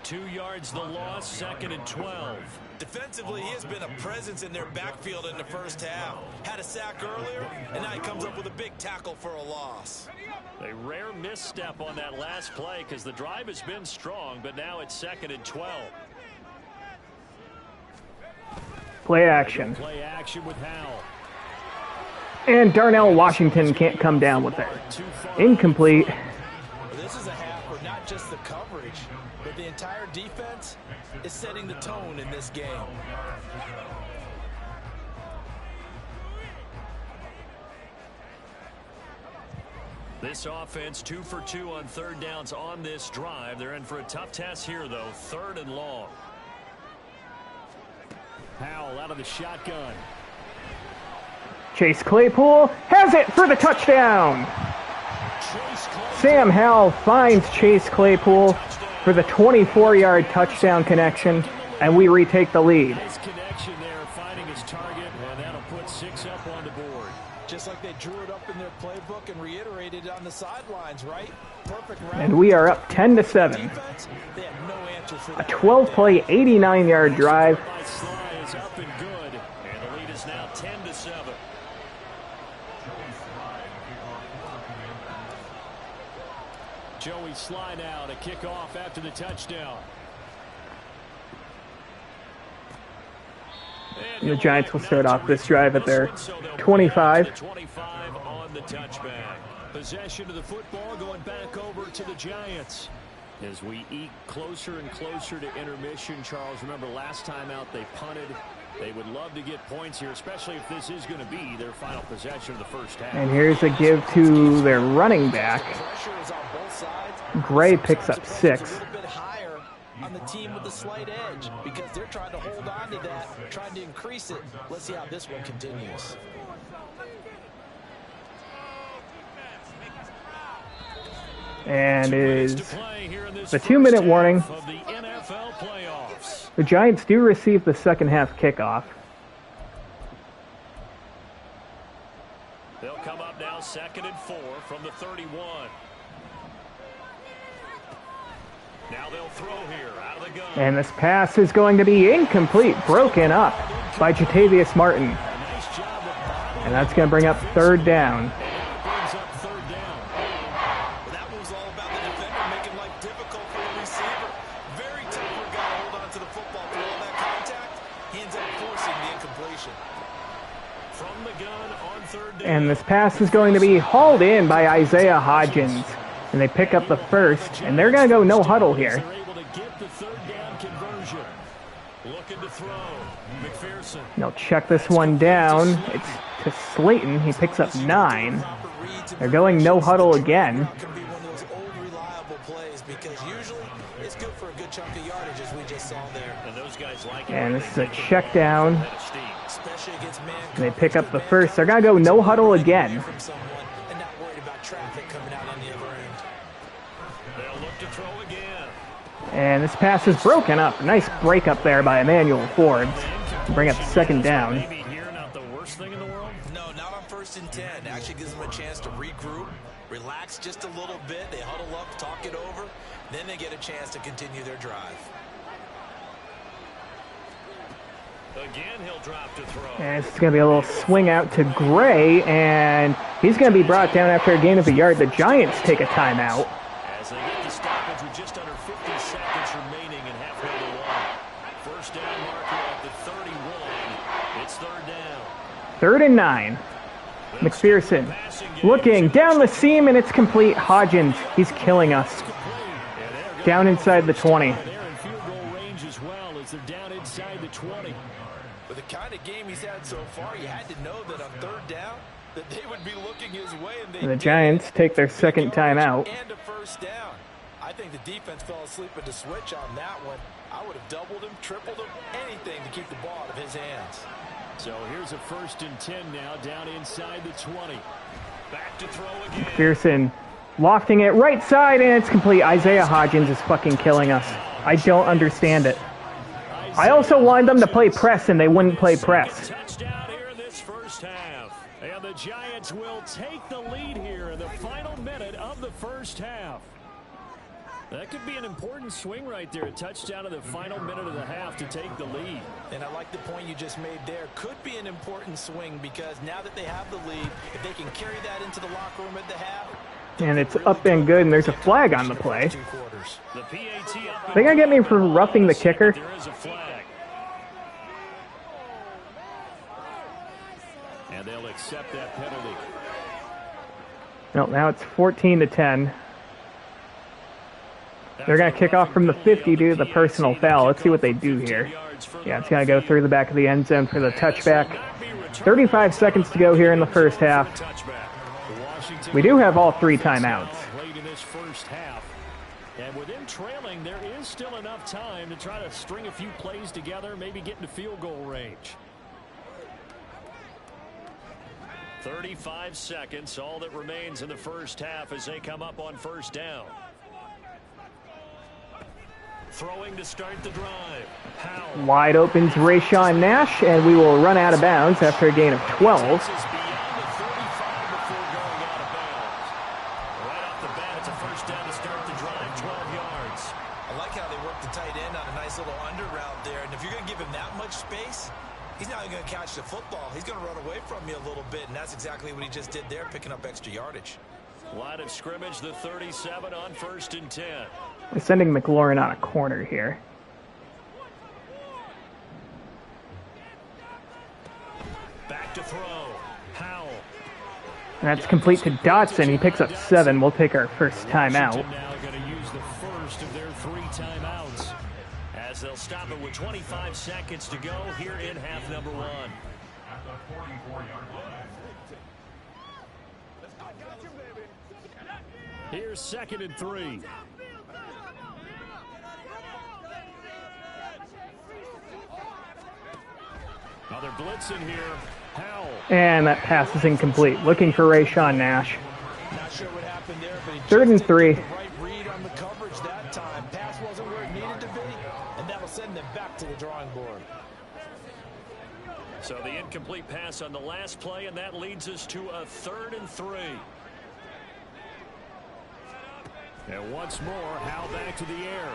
2 yards the loss, 2nd and 12. Defensively, he has been a presence in their backfield in the first half. Had a sack earlier, and now he comes up with a big tackle for a loss. A rare misstep on that last play because the drive has been strong, but now it's 2nd and 12. Play action. Play action with Howell. And Darnell Washington can't come down with it. Incomplete. This is a half where not just the coverage, but the entire defense is setting the tone in this game. This offense 2 for 2 on 3rd downs on this drive. They're in for a tough test here, though. 3rd and long. Howell out of the shotgun. Chase Claypool has it for the touchdown. Sam Howell finds Chase Claypool for the 24-yard touchdown connection, and we retake the lead. Nice connection there, finding his target, and that'll put 6 up on the board. Just like they drew it up in their playbook and reiterated it on the sidelines, right? Perfect route. And we are up 10-7. Defense, they had no answer for A that. 12-play, 89-yard drive. By Sly is up and good, and the lead is now 10-7. Joey Sly now to kick off after the touchdown. And the Giants will start off this drive at their 25. 25 on the touchback. Possession of the football going back over to the Giants. As we eke closer and closer to intermission, Charles, remember last time out they punted. They would love to get points here, especially if this is going to be their final possession of the first half. And here's a give to their running back. Pressure is on both sides. Gray picks up 6. A little bit higher on the team with the slight edge because they're trying to hold on to that, trying to increase it. Let's see how this one continues. And is the 2-minute warning. Of the NFL playoffs. The Giants do receive the second half kickoff. They'll come up now 2nd and 4 from the 31. Now they'll throw here out of the gun. And this pass is going to be incomplete, broken up by Jatavius Martin. Nice job of bottling. And that's going to bring up 3rd down. Brings up 3rd down. Well, that was all about the defender making life difficult for the receiver. Very tough for a guy to hold on to the football through all that contact. He ends up forcing the incompletion. From the gun on 3rd down. And this pass is going to be hauled in by Isaiah Hodgins. And they pick up the first, and they're going to go no huddle here. They're able to get the 3rd down conversion. Looking to throw. McPherson. They'll check this one down. It's to Slayton. He picks up 9. They're going no huddle again. Can be one of those old reliable plays because usually it's good for a good chunk of yardage as we just saw there. And those guys like it. And this is a check down. Especially against man. They pick up the first. They're going to go no huddle again. From someone and not worried about traffic coming out on the other end. They'll look to throw again. And this pass is broken up. Nice break up there by Emmanuel Forbes. Bring up 2nd down. Maybe here not the worst thing in the world. No, not on 1st and 10. Actually gives them a chance to regroup, relax just a little bit. They huddle up, talk it over. Then they get a chance to continue their drive. Again, he'll drop to throw. And it's going to be a little swing out to Gray, and he's going to be brought down after a gain of a yard. The Giants take a timeout. As they get the stoppage with just under 50 seconds remaining and halfway to one. 1st down marker at the 31. It's 3rd down. 3rd and 9. McPherson looking down the seam, and it's complete. Hodgins, he's killing us. Down inside the 20. They're in field goal range as well as they're down inside the 20. With the kind of game he's had so far, you had to know that on 3rd down, that they would be looking his way. And the Giants take their second timeout. And a 1st down. I think the defense fell asleep at the switch on that one. I would have doubled him, tripled him, anything to keep the ball out of his hands. So here's a 1st and 10 now down inside the 20. Back to throw again. McPherson lofting it right side, and it's complete. Isaiah Hodgins is fucking killing us. I don't understand it. I also wanted them to play press, and they wouldn't play press. Touchdown here in this 1st half. And the Giants will take the lead here in the final minute of the 1st half. That could be an important swing right there. A touchdown in the final minute of the half to take the lead. And I like the point you just made there. Could be an important swing because now that they have the lead, if they can carry that into the locker room at the half. And it's up and good, and there's a flag on the play. The PAT up. They gonna get me for roughing the kicker? There is a flag. And they'll accept that penalty. No, now it's 14-10. They're going to kick off from the 50 due to the personal foul. Let's see what they do here. Yeah, it's going to go through the back of the end zone for the touchback. 35 seconds to go here in the first half. We do have all 3 timeouts. And with them trailing, there is still enough time to try to string a few plays together, maybe get into field goal range. 35 seconds, all that remains in the first half as they come up on first down. Throwing to start the drive. Howell. Wide open's Rayshawn Nash, and we will run out of bounds after a gain of 12. Beyond the 35 before going out of bounds. Right off the bat, it's a first down to start the drive, 12 yards. I like how they work the tight end on a nice little under route there. And if you're going to give him that much space, he's not going to catch the football. He's going to run away from you a little bit, and that's exactly what he just did there, picking up extra yardage. Line of scrimmage, the 37 on 1st and 10. We're sending McLaurin on a corner here. Back to throw. Howell. That's complete to Dotson. He picks up 7. We'll take our first timeout. Washington now going to use the first of their 3 timeouts as they'll stop it with 25 seconds to go here in half number 1. At the 44-yard line. Here's 2nd and 3. Another blitz in here. Howell. And that pass is incomplete. Looking for Rayshawn Nash. Not sure what happened there, but he 3rd and 3. the right read on the coverage that time. Pass wasn't where it needed to be, and that'll send them back to the drawing board. So the incomplete pass on the last play, and that leads us to a 3rd and 3. And once more, Howell back to the air.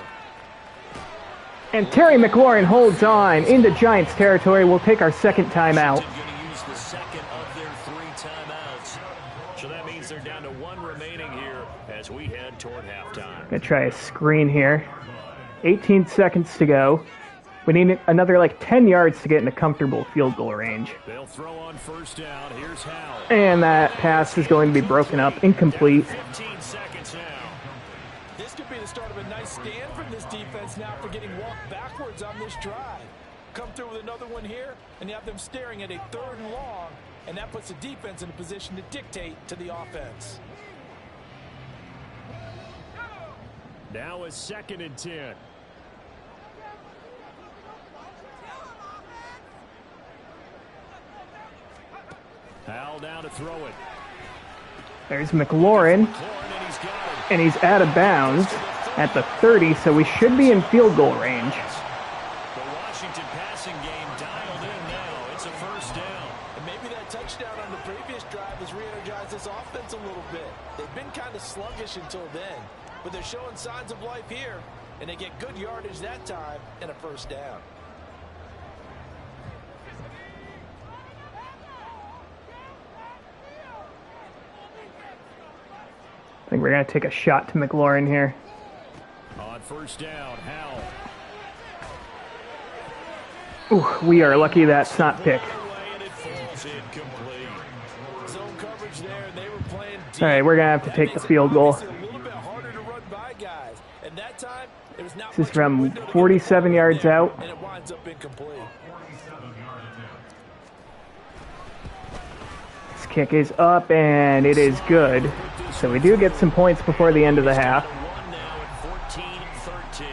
And Terry McLaurin holds on into Giants territory. We'll take our second timeout. Going to use the second of their 3 timeouts. So that means they're down to 1 remaining here as we head toward halftime. Gonna try a screen here. 18 seconds to go. We need another like 10 yards to get into comfortable field goal range. They'll throw on first down. Here's Howell. And that pass is going to be broken up, incomplete. 15 seconds now. This could be the start of a nice stand from this defense now for getting walked backwards on this drive. Come through with another one here, and you have them staring at a 3rd and long, and that puts the defense in a position to dictate to the offense. Now is 2nd and 10. Howell down to throw it. There's McLaurin, And he's got it. and he's out of bounds at the 30, so we should be in field goal range. The Washington passing game dialed in now. It's a first down. And maybe that touchdown on the previous drive has re-energized this offense a little bit. They've been kind of sluggish until then, but they're showing signs of life here, and they get good yardage that time and a first down. I think we're going to take a shot to McLaurin here. On first down, Howell. Ooh, we are lucky that's not picked. And it falls incomplete. Zone coverage there, and they were playing deep. All right, we're going to have to take the field goal. A little bit harder to run by guys, and that time it was not This is much of a from window to get 47 the yards there, out. and it winds up incomplete. 47-yard attempt. This kick is up, and it is good. So we do get some points before the end of the half. One now at 14-13.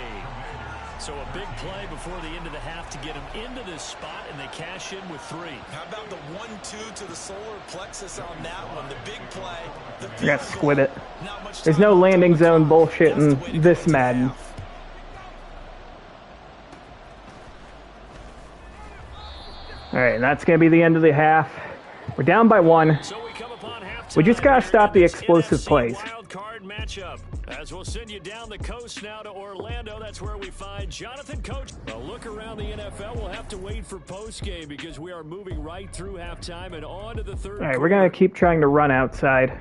So a big play before the end of the half to get them into this spot, and they cash in with 3. How about the 1-2 to the solar plexus on that one? The big play. The We got to field squid goal. it. Not much There's time no left landing on the zone clock. bullshit That's the in way to this go into Madden. half. All right, that's going to be the end of the half. We're down by 1. So we come upon halftime. We just got to stop the This explosive NFC plays. wild card card matchup. As we'll send you down the coast now to Orlando. That's where we find Jonathan Coach. A look around the NFL. We'll have to wait for postgame because we are moving right through halftime and on to the third. All right, we're going to keep trying to run outside.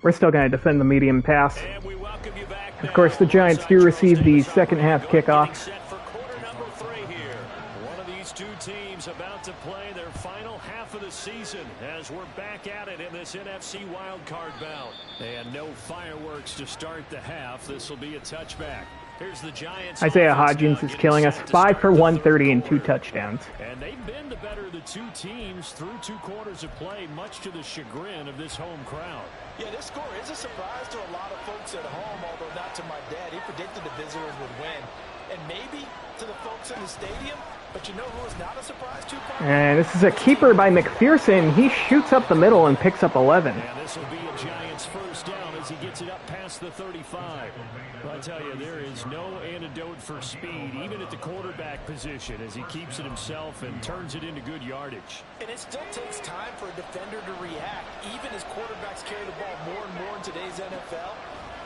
We're still going to defend the medium pass. Of course, the Giants do receive the second half kickoff. One of these two teams about to play their final half of the season as we're back at it in this NFC wildcard bout. And no fireworks to start the half. This will be a touchback. Here's the Giants. Isaiah Hodgins is killing us. 5 for 130 and 2 touchdowns. And they've been the better of the two teams through 2 quarters of play, much to the chagrin of this home crowd. Yeah, this score is a surprise to a lot of folks at home, although not to my dad. He predicted the visitors would win. And maybe to the folks in the stadium, but you know who is not a surprise to? And this is a keeper by McPherson. He shoots up the middle and picks up 11. And this will be a Giants first down as he gets it up past the 35. Well, I tell you, there is no antidote for speed, even at the quarterback position, as he keeps it himself and turns it into good yardage. And it still takes time for a defender to react, even as quarterbacks carry the ball more and more in today's NFL.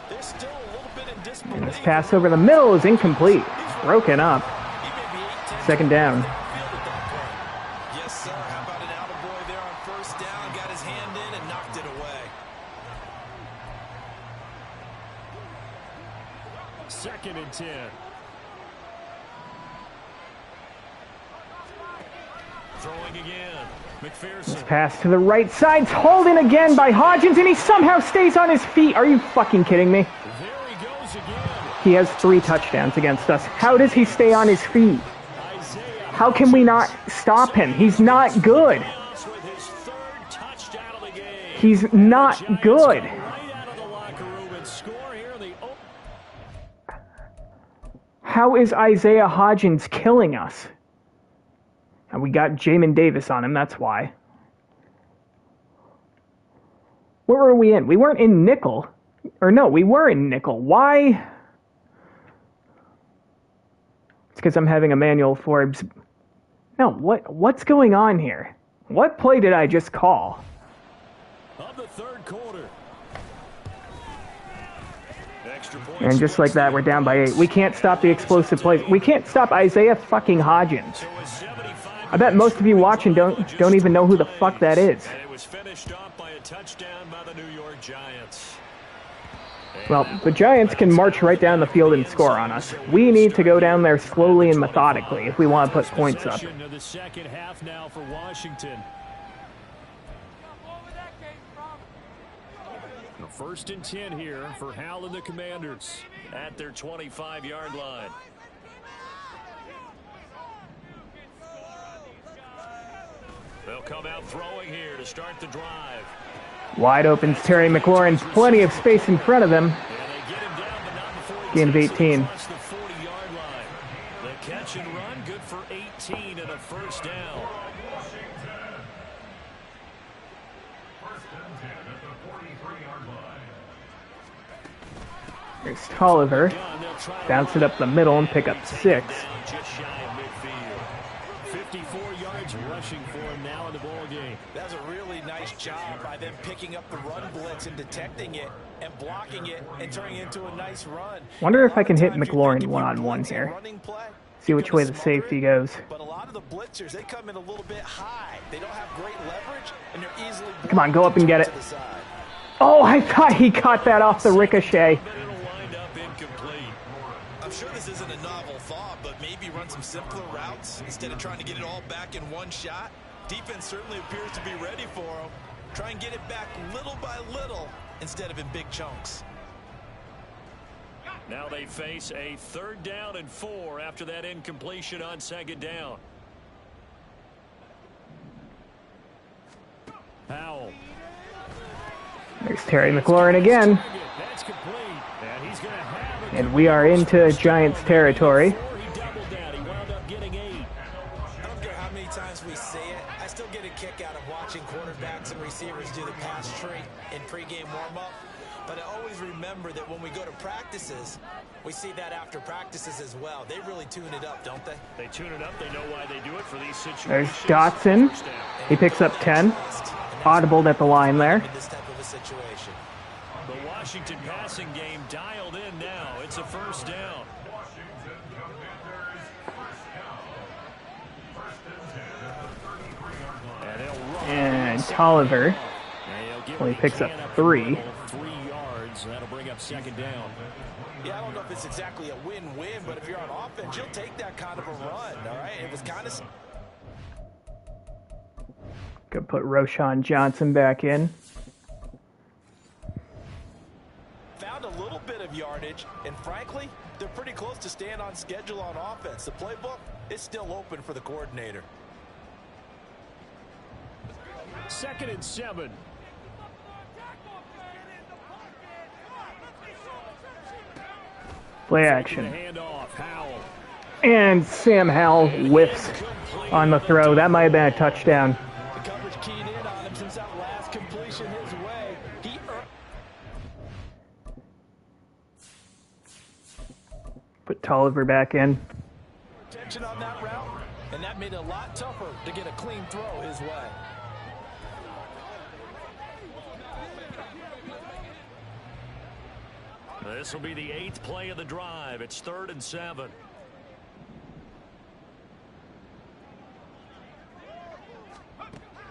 There's still a little bit in disbelief. And this pass over the middle is incomplete. Broken up. Second down. Yes, sir. How about an attaboy there on first down? Got his hand in and knocked it away. Second and 10. Throwing again. McPherson. Pass to the right side. It's hauled in again by Hodgins, and he somehow stays on his feet. Are you fucking kidding me? There he goes again. He has 3 touchdowns against us. How does he stay on his feet? How can we not stop him? He's not good. He's not good. How is Isaiah Hodgins killing us? And we got Jamin Davis on him, that's why. Where were we in? We weren't in nickel. Or no, we were in nickel. Why? It's because I'm having Emmanuel Forbes. No, what's going on here? What play did I just call? Of the third quarter. And just like that, we're down by 8. We can't stop the explosive plays. We can't stop Isaiah fucking Hodgins. I bet most of you watching don't even know who the fuck that is. And it was finished off by a touchdown by the New York Giants. Well, the Giants can march right down the field and score on us. We need to go down there slowly and methodically if we want to put points up. The second half now for Washington. First and 10 here for Hal and the Commanders at their 25-yard line. They'll come out throwing here to start the drive. Wide open's Terry McLaurin. Plenty of space in front of him. And they get him down, but not before he Gain of 18. across the 40-yard line. The catch and run, good for 18 and a first down. There's Tolliver. Bounce it up the middle and pick up 6. Just shy of midfield. 54 yards rushing for him now in the ball game. That's a really nice job by them picking up the run blitz and detecting it and blocking it and turning it into a nice run. Wonder if I can hit McLaurin one-on-one here. See which way the safety goes. But a lot of the blitzers, they come in a little bit high. They don't have great leverage, and they're easily Come on, go up and get it. Oh, I thought he caught that off the ricochet. I'm sure this isn't a novel thought, but maybe run some simpler routes instead of trying to get it all back in one shot. Defense certainly appears to be ready for them. Try and get it back little by little instead of in big chunks. Now they face a 3rd down and 4 after that incompletion on 2nd down. Powell. There's Terry McLaurin again. That's complete. And he's going to have And we are into Giants territory. He doubled that. He wound up getting 8. I don't care how many times we say it, I still get a kick out of watching quarterbacks and receivers do the pass tree in pregame warm-up. But I always remember that when we go to practices, we see that after practices as well. They really tune it up, don't they? They tune it up. They know why they do it for these situations. There's Dotson. He picks up 10. Audibled at the line there. In this type of a situation. The Washington passing game dialed in now. It's a first down. And Tolliver only picks up 3. 3 yards. That'll bring up second down. Yeah, I don't know if it's exactly a win-win, but if you're on offense, you'll take that kind of a run, all right? It was kind of... Could put Roshan Johnson back in. Found a little bit of yardage, and frankly, they're pretty close to staying on schedule on offense. The playbook is still open for the coordinator. 2nd and 7. Play action. Handoff. Howell. And Sam Howell whiffs on the throw. That might have been a touchdown. The coverage keyed in on him since that last completion his way. He Put Tolliver back in. attention on that route, and that made it a lot tougher to get a clean throw his way. This will be the 8th play of the drive. It's 3rd and 7.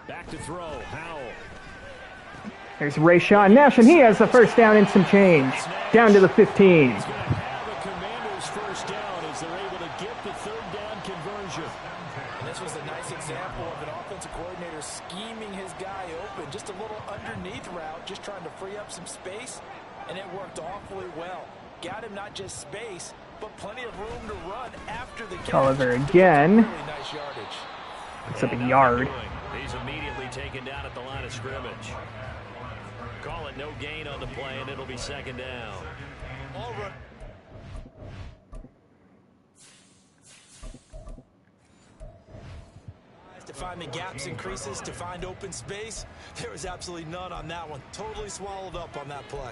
Back to throw. Howell. There's Rayshawn Nash, and he has the first down and some change. Down to the 15. He's going to have a Commander's first down as they're able to get the 3rd down conversion. And this was a nice example of an offensive coordinator scheming his guy open. Just a little underneath route, just trying to free up some space, and it worked awfully well. Got him not just space, but plenty of room to run after the catch. Tolliver again. Really nice yardage. Picks up a yard. He's immediately taken down at the line of scrimmage. Call it no gain on the play, and it'll be 2nd down. All right. To find the gaps and creases, to find open space, there was absolutely none on that one. Totally swallowed up on that play.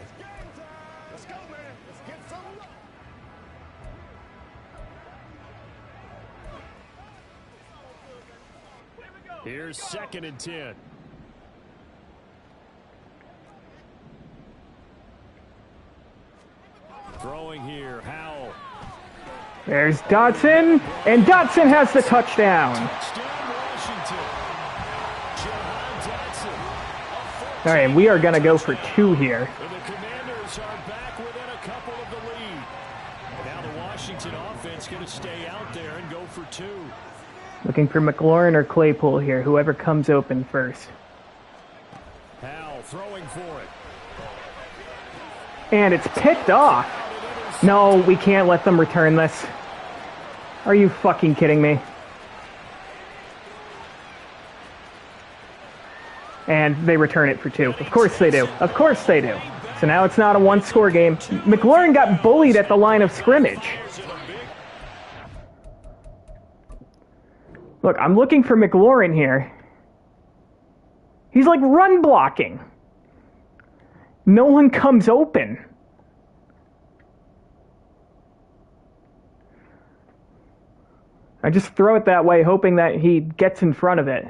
Let's go, man. Let's get something. Here's 2nd and 10. Throwing here, Howell. There's Dotson, and Dotson has the touchdown. All right, and we are going to go for 2 here. And the Commanders are back within a couple of the lead. Now the Washington offense going to stay out there and go for 2. Looking for McLaurin or Claypool here, whoever comes open first. Howell throwing for it. And it's picked off. No, we can't let them return this. Are you fucking kidding me? And they return it for 2. Of course they do. Of course they do. So now it's not a one-score game. McLaurin got bullied at the line of scrimmage. Look, I'm looking for McLaurin here. He's like run blocking. No one comes open. I just throw it that way, hoping that he gets in front of it.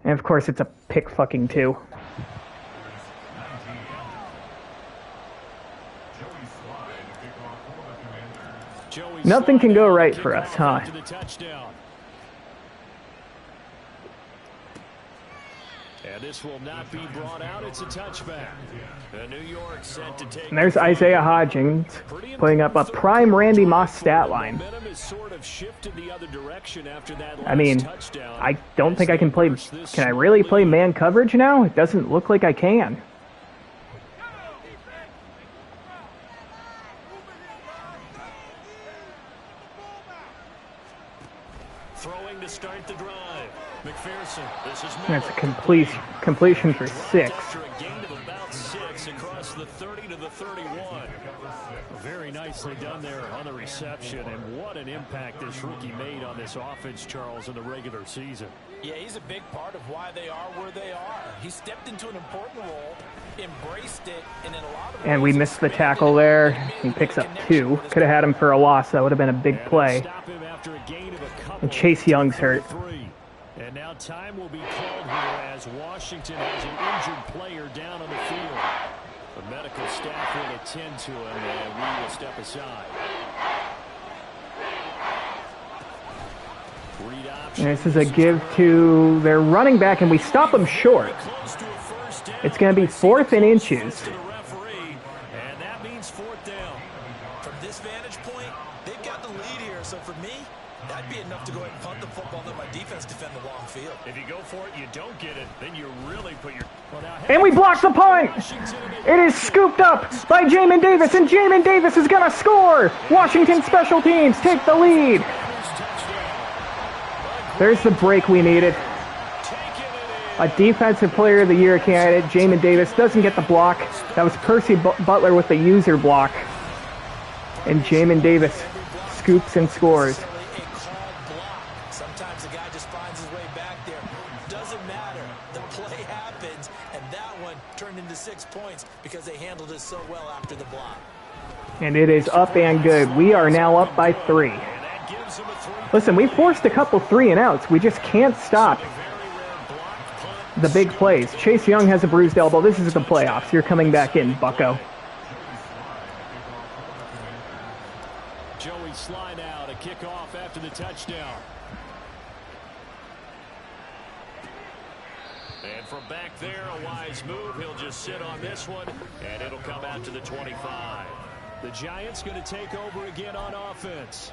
And of course, it's a pick fucking 2. Nothing can go right for us, huh? And this will not be brought out. It's a touchback. New York set to take. And there's Isaiah Hodgins putting up a prime Randy Moss stat line. I mean, I don't think I can play. Can I really play man coverage now? It doesn't look like I can. Throwing to start the drive. McPherson, this is That's a completion for 6. after a gain of about 6 across the 30 to the 31. Very nicely done there on the reception, and what an impact this rookie made on this offense, Charles, in the regular season. Yeah, he's a big part of why they are where they are. He stepped into an important role, embraced it, and in a lot of And we missed the tackle there. He picks up 2. Could have had him for a loss. That would have been a big play. Stop him after a gain of a couple. And Chase Young's hurt. And now time will be called here as Washington has an injured player down on the field. The medical staff will attend to him, and we will step aside. And this is a give to their running back, and we stop him short. It's going to be 4th and inches. And that means 4th down. From this vantage point, they've got the lead here. So for me, that'd be enough to go ahead and punt the football and let my defense defend the long field. If you go for it, you don't get it, then you really put your... Well, now, And we block the punt! It is scooped up by Jamin Davis, and Jamin Davis is going to score! Washington special teams take the lead. There's the break we needed. A defensive player of the year candidate, Jamin Davis, doesn't get the block. That was Percy Butler with the user block. And Jamin Davis scoops and scores. Sometimes the guy just finds his way back there. Doesn't matter. The play happens, and that one turned into 6 points because they handled it so well after the block. And it is up and good. We are now up by 3. Listen, we forced a couple 3 and outs. We just can't stop the big plays. Chase Young has a bruised elbow. This is the playoffs. You're coming back in, bucko. Joey Sly now to kick off after the touchdown. And from back there, a wise move. He'll just sit on this one, and it'll come out to the 25. The Giants going to take over again on offense.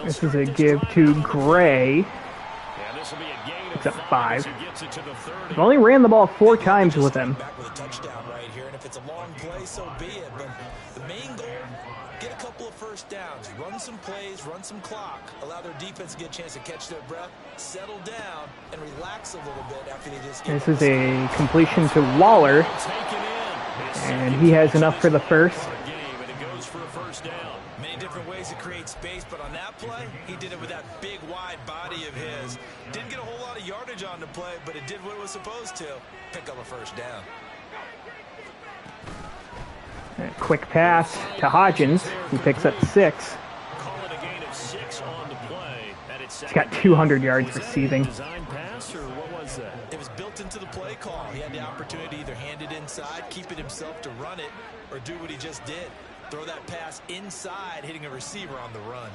This is a give to Gray. It's up 5. We've only ran the ball 4 times with him. Back with a touchdown right here, and if it's a long play, so be it. But the main goal, get a couple of first downs, run some plays, run some clock, allow their defense to get a chance to catch their breath, settle down, and relax a little bit after they just get... This is a completion to Waller, and he has enough for the first. Many different ways to create space, but on that play, he did it with that big, wide body of his. Didn't get a whole lot of yardage on the play, but it did what it was supposed to. Pick up a first down. A quick pass to Hodgins. He picks up 6. He's got 200 yards receiving. Design pass, or what was that? It was built into the play call. He had the opportunity to either hand it inside, keep it himself to run it, or do what he just did. Throw that pass inside, hitting a receiver on the run.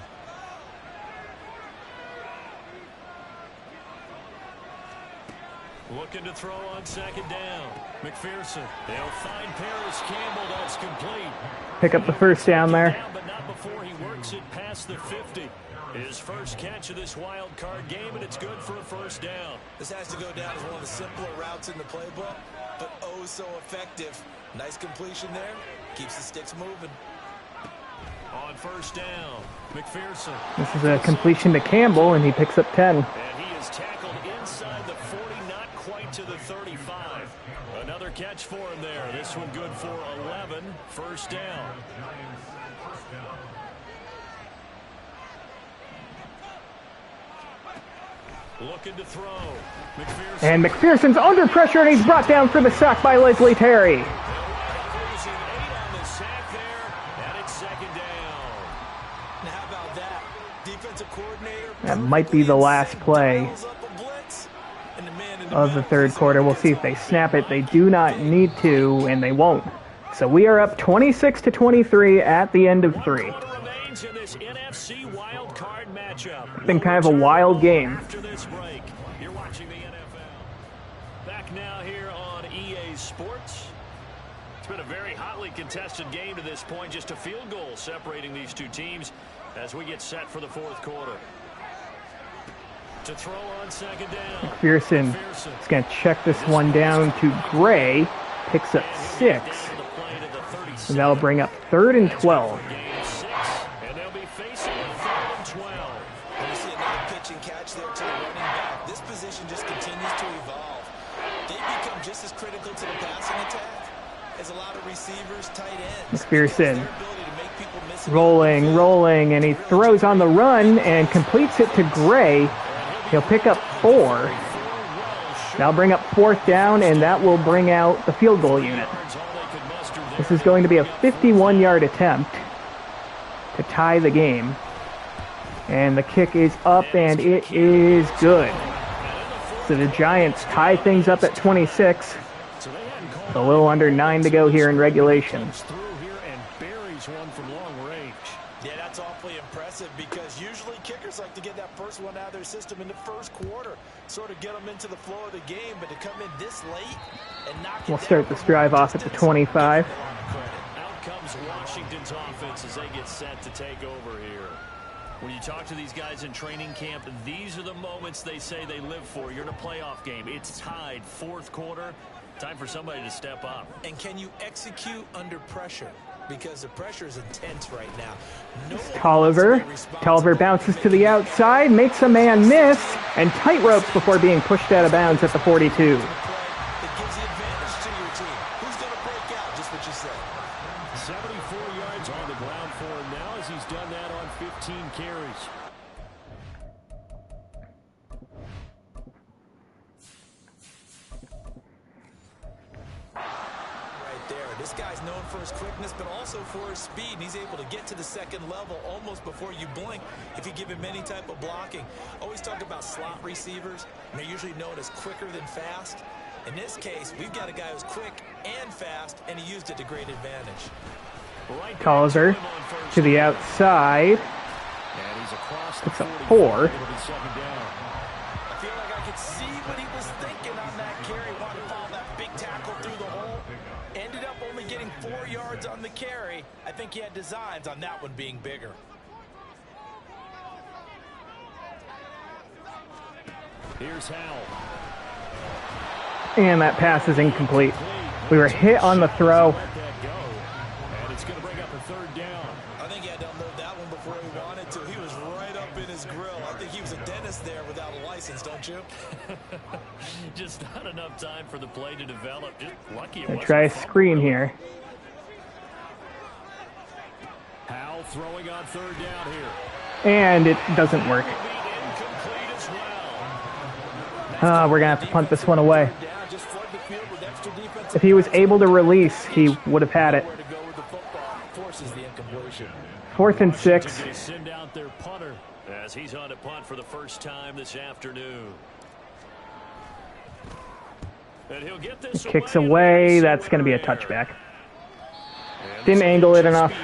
Looking to throw on 2nd down. McPherson. They'll find Paris Campbell. That's complete. Pick up the first down there. But not before he works it past the 50. His first catch of this wild card game, and it's good for a first down. This has to go down as one of the simpler routes in the playbook, but oh so effective. Nice completion there. Keeps the sticks moving. On 1st down, McPherson. This is a completion to Campbell, and he picks up 10. And he is tackled inside the 40, not quite to the 35. Another catch for him there. This one good for 11. First down. Looking to throw. McPherson. And McPherson's under pressure, and he's brought down for the sack by Leslie Terry. On the sack there, and it's 2nd down. Now how about that? Defensive coordinator. That might be the last play of the 3rd quarter. We'll see if they snap it. They do not need to, and they won't. So we are up 26-23 at the end of 3. Remains in this NFC wild card matchup. Been kind of a wild game. After this break, you're watching the NFL. Back now here on EA Sports. It's been a very hotly contested game to this point. Just a field goal separating these two teams as we get set for the 4th quarter. To throw on second down. McPherson is going to check this one down to Gray. Picks up 6. And that'll bring up 3rd and 12. And they'll be facing a 3rd and 12. And you see another pitch and catch there to the running back. This position just continues to evolve. They become just as critical to the passing attack as a lot of receivers, tight ends. McPherson rolling, and he throws on the run and completes it to Gray. He'll pick up 4. That'll bring up 4th down, and that will bring out the field goal unit. This is going to be a 51-yard attempt to tie the game. And the kick is up, and it is good. So the Giants tie things up at 26. A little under 9 to go here in regulation. Yeah, that's awfully impressive because usually kickers like to get that first one out of their system in the first quarter, sort of get them into the flow of the game, but to come in this late and knock it down. We'll start this drive off at the 25. Out comes Washington's offense as they get set to take over here. When you talk to these guys in training camp, these are the moments they say they live for. You're in a playoff game. It's tied, 4th quarter. Time for somebody to step up. And can you execute under pressure? Because the pressure is intense right now. Tolliver bounces to the outside, makes a man miss, and tight ropes before being pushed out of bounds at the 42. It gives the advantage to your team. Who's going to break out? Just what you said. 74 yards on the ground for him now as he's done that on 15 carries. This guy's known for his quickness, but also for his speed. He's able to get to the second level almost before you blink if you give him any type of blocking. Always talk about slot receivers. They're usually known as quicker than fast. In this case, we've got a guy who's quick and fast, and he used it to great advantage. Tolliver to the outside. Picks up 4. I feel like I could see what he was thinking on that carry. Wanted to follow that big tackle through the hole. Ended up only getting 4 yards on the carry. I think he had designs on that one being bigger. Here's Howell. And that pass is incomplete. We were hit on the throw. And it's going to bring up a 3rd down. I think he had to unload that one before he wanted to. He was right up in his grill. I think he was a dentist there without a license, don't you? Just not enough time for the play to develop. Just lucky it Gonna wasn't try a screen here. Howell throwing on 3rd down here. And it doesn't work. Incomplete as well. We're going to have to punt this one away. If he was able to release, he would have had it. 4th and 6. They send out their punter as he's on to punt for the first time this afternoon. And he'll get this Kicks away. That's going to be a touchback. Didn't angle it enough.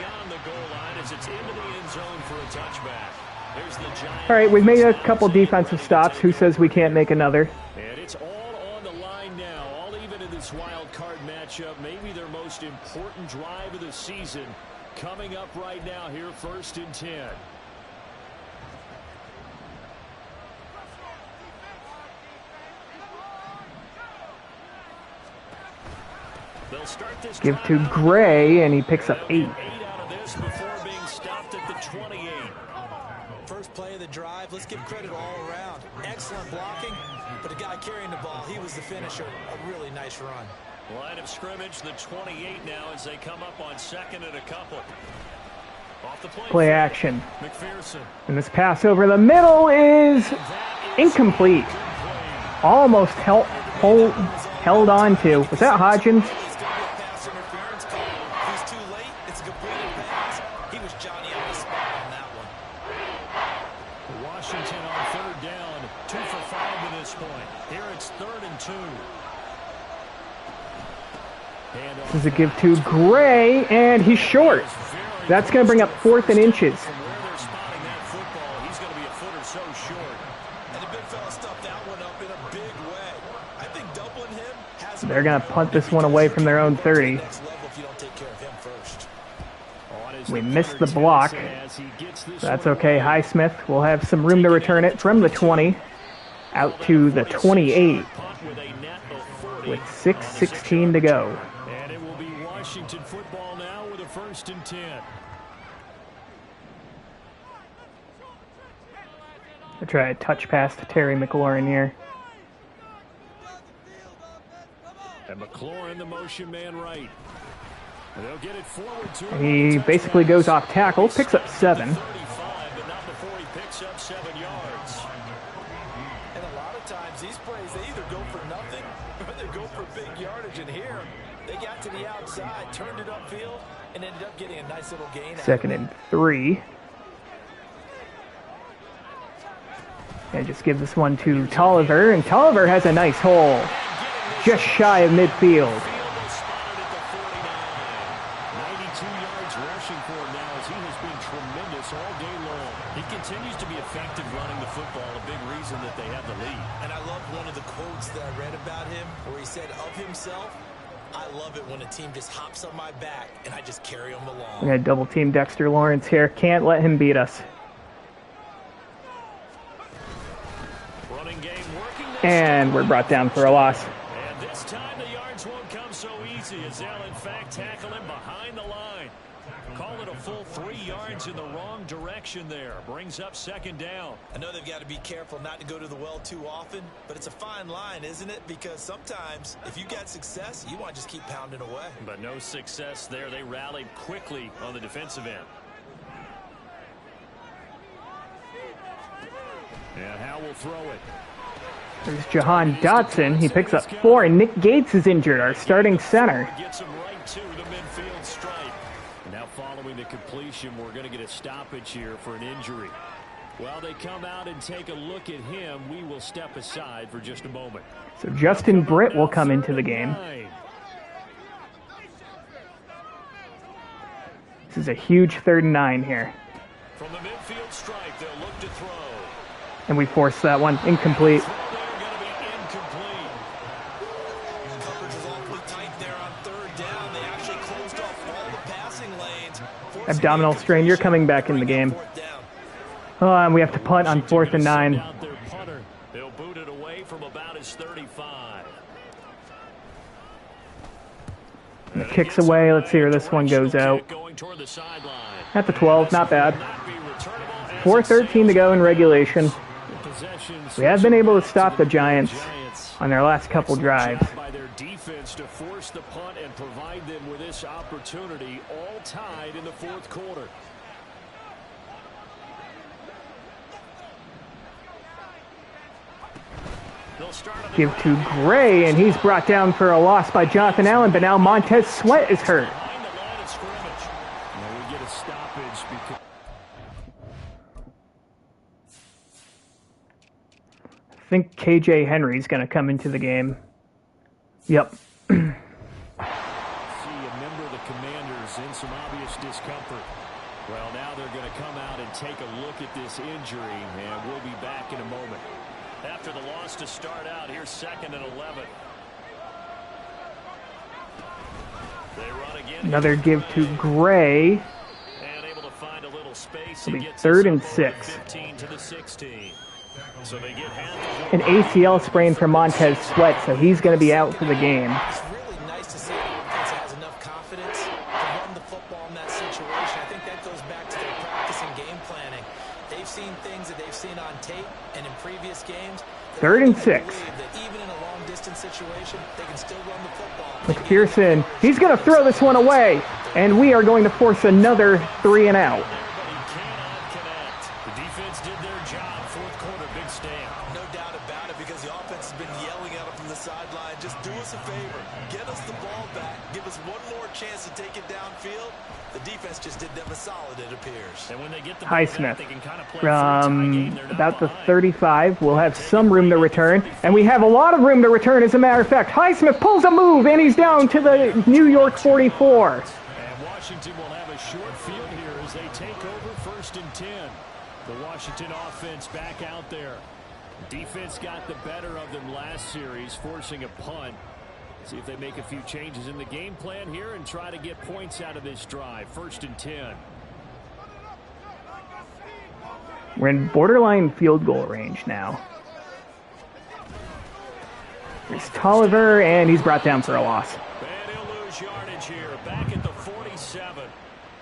All right, we've made a couple defensive stops. Who says we can't make another? And it's all on the line now, all even in this wild card matchup. Maybe their most important drive of the season coming up right now here, 1st and 10. They'll start this Give to Gray, and he picks up 8. 8 out of this before being stopped at the 28. First play of the drive, let's give credit all around. Excellent blocking, but the guy carrying the ball, he was the finisher. A really nice run. Line of scrimmage, the 28 now as they come up on 2nd and a couple. Off the Play action. McPherson. And this pass over the middle is incomplete. Almost held on to. Was that Hodgins? Pass interference call. He's too late. It's a completed pass. He was Johnny on the spot on that one. Washington on 3rd down. 2 for 5 to this point. Here it's 3rd and 2. This is a give to Gray, and he's short. That's going to bring up 4th and inches. From where they're spotting that football, he's going to be a foot or so short. And the big fella stuffed that one up in a big way. I think doubling him has. They're going to punt this one away from their own 30. Next level if you don't take care of him first. We missed the block. That's okay. Highsmith will have some room to return it from the 20. out to the 28 with 6:16 to go. And it will be Washington football now with a 1st and 10. I'll try a touch pass to Terry McLaurin here. And McLaurin, the motion man right. And they'll get it forward to him. He basically goes off tackle, picks up 7. 35, but not before he picks up 7 yards. And a lot of times these plays, they either go for nothing or they go for big yardage. And here, they got to the outside, turned it upfield, and ended up getting a nice little gain. 2nd and 3. And just give this one to Tolliver, and Tolliver has a nice hole, just shy of midfield. 92 yards rushing for him now as he has been tremendous all day long. He continues to be effective running the football, a big reason that they have the lead. And I love one of the quotes that I read about him where he said of himself, I love it when a team just hops on my back and I just carry them along. We're going to double team Dexter Lawrence here. Can't let him beat us. Running game working. And we're brought down for a loss. And this time the yards won't come so easy as they'll in fact tackle him behind the line. Call it a full 3 yards in the wrong direction there. Brings up 2nd down. I know they've got to be careful not to go to the well too often, but it's a fine line, isn't it? Because sometimes if you got success, you want to just keep pounding away. But no success there. They rallied quickly on the defensive end. And Howe will throw it. There's Jahan Dotson. He picks up 4, and Nick Gates is injured, our starting center. Gets him right to the midfield stripe. Now following the completion, we're going to get a stoppage here for an injury. While they come out and take a look at him, we will step aside for just a moment. So Justin Britt will come into the game. This is a huge 3rd and 9 here. From the midfield stripe, they'll look to throw. And we force that one. Incomplete. Abdominal strain. You're coming back in the game. Oh, and we have to punt on 4th and 9. They'll boot it away from about his 35. And the kick's away. Let's see where this one goes out. At the 12. Not bad. 4:13 to go in regulation. We have been able to stop the Giants on their last couple drives. By their defense to force the punt and provide them with this opportunity, all tied in the 4th quarter. Give to Gray, and he's brought down for a loss by Jonathan Allen, but now Montez Sweat is hurt. Behind the line of scrimmage. Now we get a stoppage because I think KJ Henry's going to come into the game. Yep. see a member of the Commanders in some obvious discomfort. Well, now they're going to come out and take a look at this injury, and we'll be back in a moment. After the loss to start out, here's 2nd and 11. They run again. Another give to Gray. And able to find a little space. It'll be 3rd and 6. 15 to the 16. So they get An ACL sprain for Montez Sweat, so he's going to be out for the game. It's really nice to see an offense that has enough confidence to run the football in that situation. I think that goes back to their practice and game planning. They've seen things that they've seen on tape and in previous games. 3rd and 6. That even in a long-distance situation, they can still run the football. McPherson, he's going to throw this one away, and we are going to force another 3 and out. The defense did their job. 4th quarter, big stand. No doubt about it, because the offense has been yelling at them from the sideline. Just do us a favor. Get us the ball back. Give us one more chance to take it downfield. The defense just did them a solid, it appears. And when they get the ball Highsmith back, they can kind of play from about the 35. We'll have some room to return, and we have a lot of room to return, as a matter of fact. Highsmith pulls a move, and he's down to the New York 44. And Washington will have a short field here as they take over 1st and 10. The Washington offense back out there. Defense got the better of them last series, forcing a punt. See if they make a few changes in the game plan here and try to get points out of this drive. 1st and 10. We're in borderline field goal range now. There's Tolliver, and he's brought down for a loss. And he'll lose yardage here, back at the 47.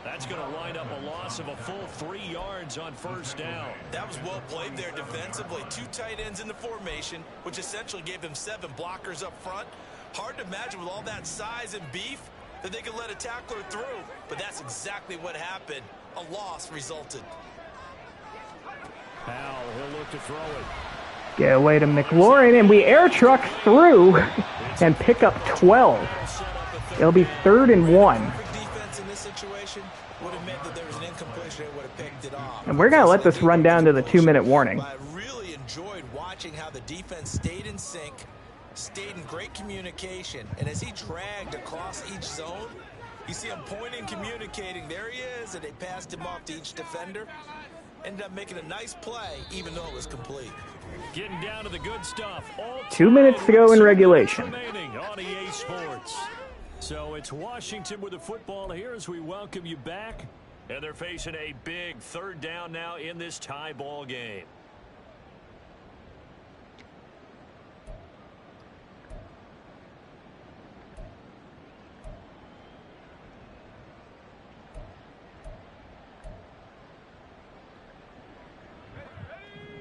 That's going to wind up a loss of a full 3 yards on first down. That was well played there defensively. 2 tight ends in the formation, which essentially gave them 7 blockers up front. Hard to imagine with all that size and beef that they could let a tackler through. But that's exactly what happened. A loss resulted. Powell, he'll look to throw it. Get away to McLaurin, and we air truck through and pick up 12. It'll be 3rd and 1. Defense in this situation would have meant that there was an incompletion and would have picked it off. And we're going to let this run down to the 2-minute warning. I really enjoyed watching how the defense stayed in sync, stayed in great communication, and as he dragged across each zone, you see him pointing, communicating. There he is, and they passed him off to each defender. Ended up making a nice play, even though it was complete. Getting down to the good stuff. 2 minutes to go in regulation. Remaining on EA Sports. So it's Washington with the football here as we welcome you back. And they're facing a big 3rd down now in this tie ball game.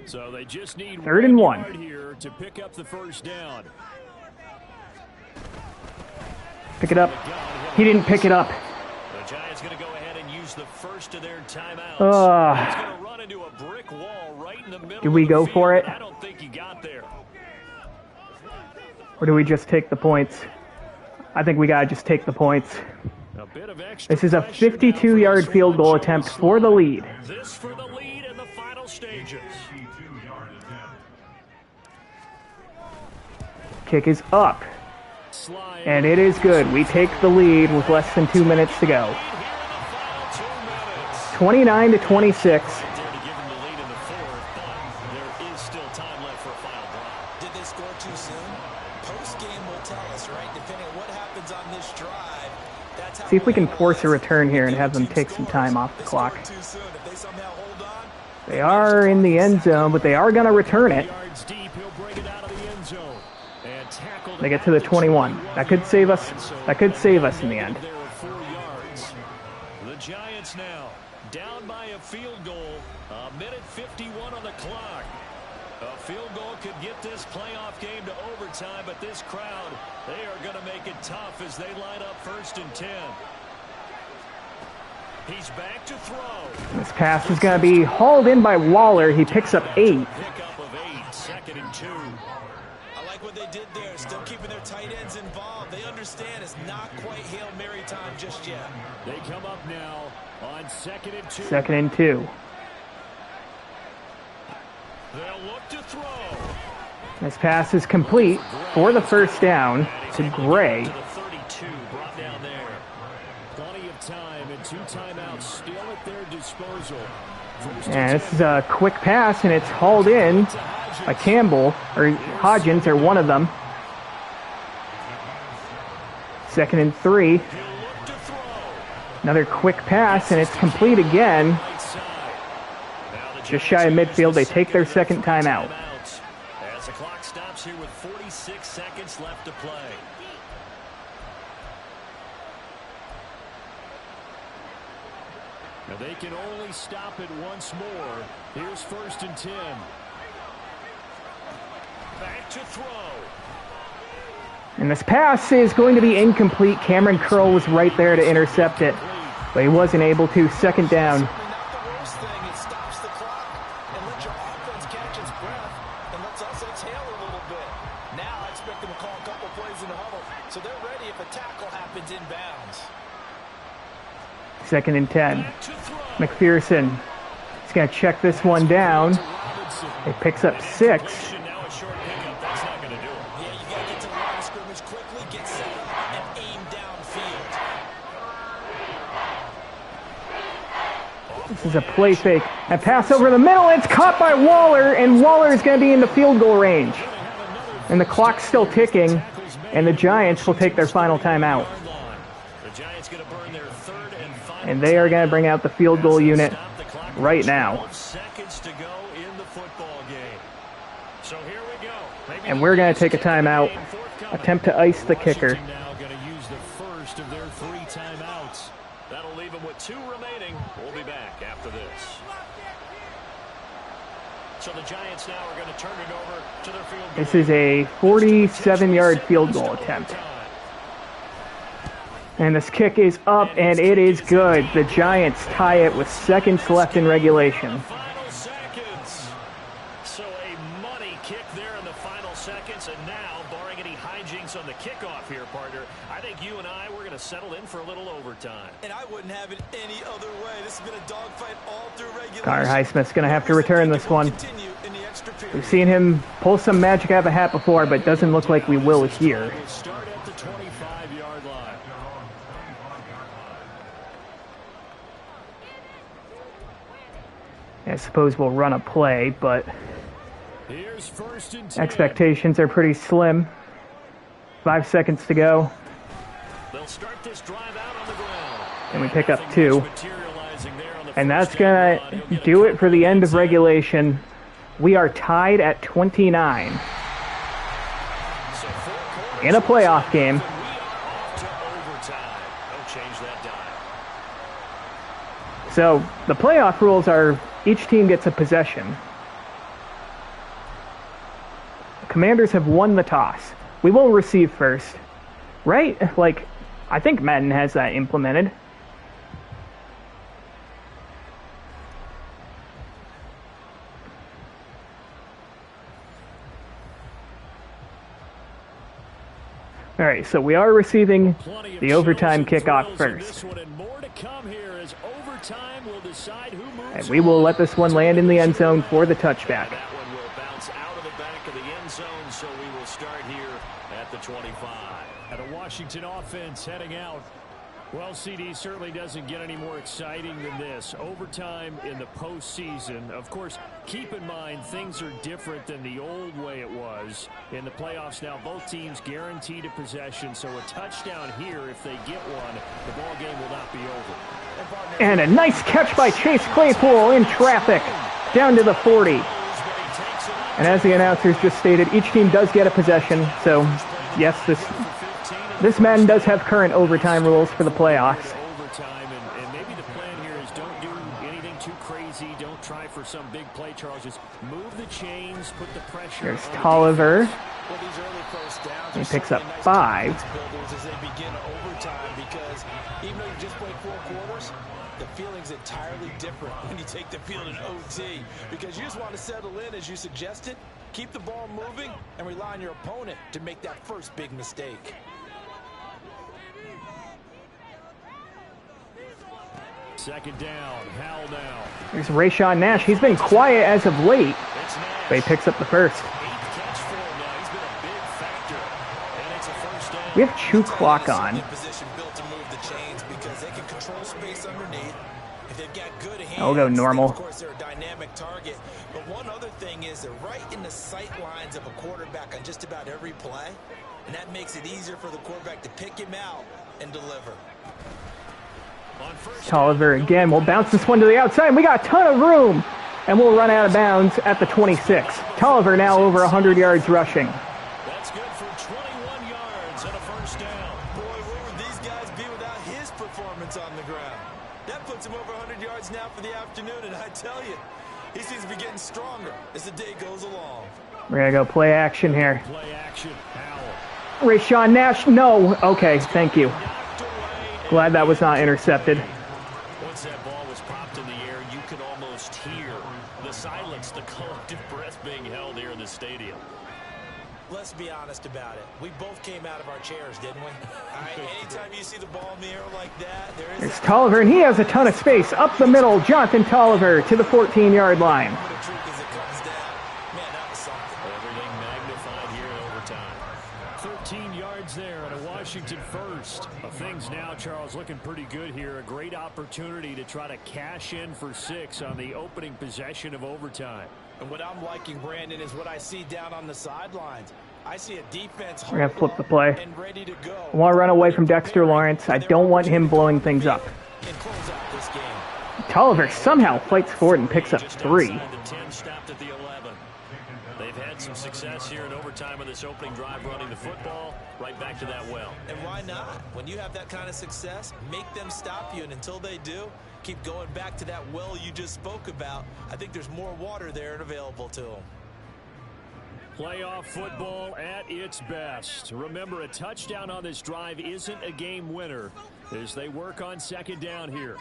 So they just need 3rd and 1 yard here to pick up the first down. Pick it up. He didn't pick it up. The Giants going to go ahead and use the first of their timeouts. He's going to run into a brick wall right in the middle. Do we of the go field. for it? I don't think he got there. Or do we just take the points? I think we got to just take the points. A bit of extra This is a pressure now for 52-yard this field goal one. attempt for the lead. This for the lead in the final stages. 52-yard attempt. Kick is up. Slide. And it is good. We take the lead with less than 2 minutes to go. Here in the final 2 minutes. 29 to 26. There to give him the lead in the 4th, but there is still time left for a final drive. Did they score too soon? Post-game will tell us, right? Depending on what happens on this drive, that's how See if we can we'll force a analyze. return here and If have the them team take some scores, time off the they clock. scored too soon. If they somehow hold on, They are in the end zone, but they are going to return it. Yards deep, he'll bring it out of the end zone. And tackled They get to the 21. That could save us. That could save us in the end. There are 4 yards. The Giants now down by a field goal. A minute 51 on the clock. A field goal could get this playoff game to overtime, but this crowd, they are going to make it tough as they line up 1st and 10. He's back to throw. This pass is going to be hauled in by Waller. He picks up 8. Pickup of 8, 2nd and 2. I like what they did there. Still keeping their tight ends involved. They understand it's not quite Hail Mary time just yet. They come up now on 2nd and 2. 2nd and 2. They'll look to throw. This pass is complete for the first down to Gray. To the 32, brought down there. Plenty of time and 2 timeouts still at their disposal. First And this is a quick pass, and it's hauled in by Campbell, or Hodgins, or one of them. 2nd and 3. he'll look to throw. Another quick pass, and it's complete again. Right side. Now the Just shy of Giants midfield, they use the take their second second of timeout. As the clock stops here with 46 seconds left to play. Now they can only stop it once more. Here's 1st and 10. Back to throw. And this pass is going to be incomplete. Cameron Curl was right there to intercept it, but he wasn't able to. 2nd down. Certainly not the worst thing. It stops the clock and lets your offense catch its breath and lets us exhale a little bit. Now I expect them to call a couple plays in the huddle, so they're ready if a tackle happens inbounds. 2nd and 10. Back to throw. McPherson is going to check this one down. Robinson. He picks up 6. Now a short pickup. That's not going to do it. Yeah, you got to get to the line of scrimmage quickly, get set up, and aim downfield. This is a play fake. And pass over the middle. It's caught by Waller, and Waller is going to be in the field goal range. And the clock's still ticking, and the Giants will take their final timeout. The Giants going to burn their 3rd and final. And they are going to bring out the field goal unit Stop the clock. right now. 12 seconds to go in the football game. So here we go. Maybe And we're going to take a timeout. Attempt to ice the kicker. Washington now going to use the first of their 3 timeouts. That'll leave them with 2 remaining. We'll be back after this. So the Giants now are going to turn it over to their field goal. This is a 47-yard field goal attempt. And this kick is up, and it is good. The Giants tie it with seconds left in regulation. Final seconds. So a money kick there in the final seconds, and now, barring any hijinks on the kickoff here, partner, I think you and I, we're going to settle in for a little overtime. And I wouldn't have it any other way. This has been a dogfight all through regulation. Connor Highsmith's going to have to return this one. Continue in the extra period. We've seen him pull some magic out of a hat before, but doesn't look like we will here. We'll start at the 25-yard line. I suppose we'll run a play, but Here's 1st and 10. expectations are pretty slim. 5 seconds to go, They'll start this drive out on the ground. and we pick up 2. Materializing there on the And that's first going down. He'll to get do a it for the end of couple of regulation. We are tied at 29 So 4 quarters in a playoff game. and we are off to overtime. Don't change that dime. So the playoff rules are each team gets a possession. The Commanders have won the toss. We will receive first, right? Like, I think Madden has that implemented. All right, so we are receiving Plenty of the overtime chills and kickoff thrills in first. this one, and more to come here as overtime will decide who moves And we will on. let this one land in the end zone for the touchback. That one will bounce out of the back of the end zone, so we will start here at the 25. And a Washington offense heading out. Well, CD certainly doesn't get any more exciting than this. Overtime in the postseason. Of course, keep in mind things are different than the old way it was. In the playoffs now, both teams guaranteed a possession, so a touchdown here, if they get one, the ball game will not be over. And a nice catch by Chase Claypool in traffic down to the 40. And as the announcers just stated, each team does get a possession. So, yes, this Madden does have current overtime rules for the playoffs. Overtime, and maybe the plan here is don't do anything too crazy. Don't try for some big play, Charles. Just move the chains, put the pressure. Here's on the Tolliver. Well, these early first downs He are picks up certainly nice 5. confidence builders as they begin overtime, because even though you just played 4 quarters, the feeling's entirely different when you take the field in OT, because you just want to settle in, as you suggested, keep the ball moving, and rely on your opponent to make that first big mistake. Second down, Howell now. Here's Rayshawn Nash. He's been quiet as of late, It's Nash. but he picks up the first. 8th catch for him now. He's been a big factor. And it's a first down. We have chew clock on. In position built to move the chains, because they can control space underneath. If they've got good hands, I'll go normal. Of course, they're a dynamic target. But one other thing is they're right in the sight lines of a quarterback on just about every play, and that makes it easier for the quarterback to pick him out and deliver. On first Tolliver again. We'll bounce this one to the outside. We got a ton of room, and we'll run out of bounds at the 26. Tolliver now over 100 yards rushing. That's good for 21 yards and a first down. Boy, where would these guys be without his performance on the ground? That puts him over 100 yards now for the afternoon, and I tell you, he seems to be getting stronger as the day goes along. We're going to go play action here. Play action. Howell. Rayshawn Nash. No. Okay, thank you. Knocked away. Glad that was not intercepted. Once that ball was popped in the air, you could almost hear the silence, the collective breath being held here in the stadium. Let's be honest about it. We both came out of our chairs, didn't we? All right, anytime you see the ball in the air like that, there is It's that Tolliver, and he has a ton of space. Up the middle, Jonathan Tolliver to the 14-yard line. moment of truth as it comes down. Man, that was something. Everything magnified here in overtime. 13 yards there and a Washington first. Things now, Charles, looking pretty good here. A great opportunity to try to cash in for 6 on the opening possession of overtime. And what I'm liking, Brandon, is what I see down on the sidelines. I see a defense We're going to flip the play. and ready to go. I want to run away from Dexter Lawrence. I don't want him blowing things up. And close out this game. Tolliver somehow fights forward and picks up 3. The 10 stopped at the 11. They've had some success here in overtime on this opening drive running the football right back to that well. And why not? When you have that kind of success, make them stop you, and until they do, keep going back to that well you just spoke about. I think there's more water there and available to them. Playoff football at its best. Remember, a touchdown on this drive isn't a game winner as they work on second down here.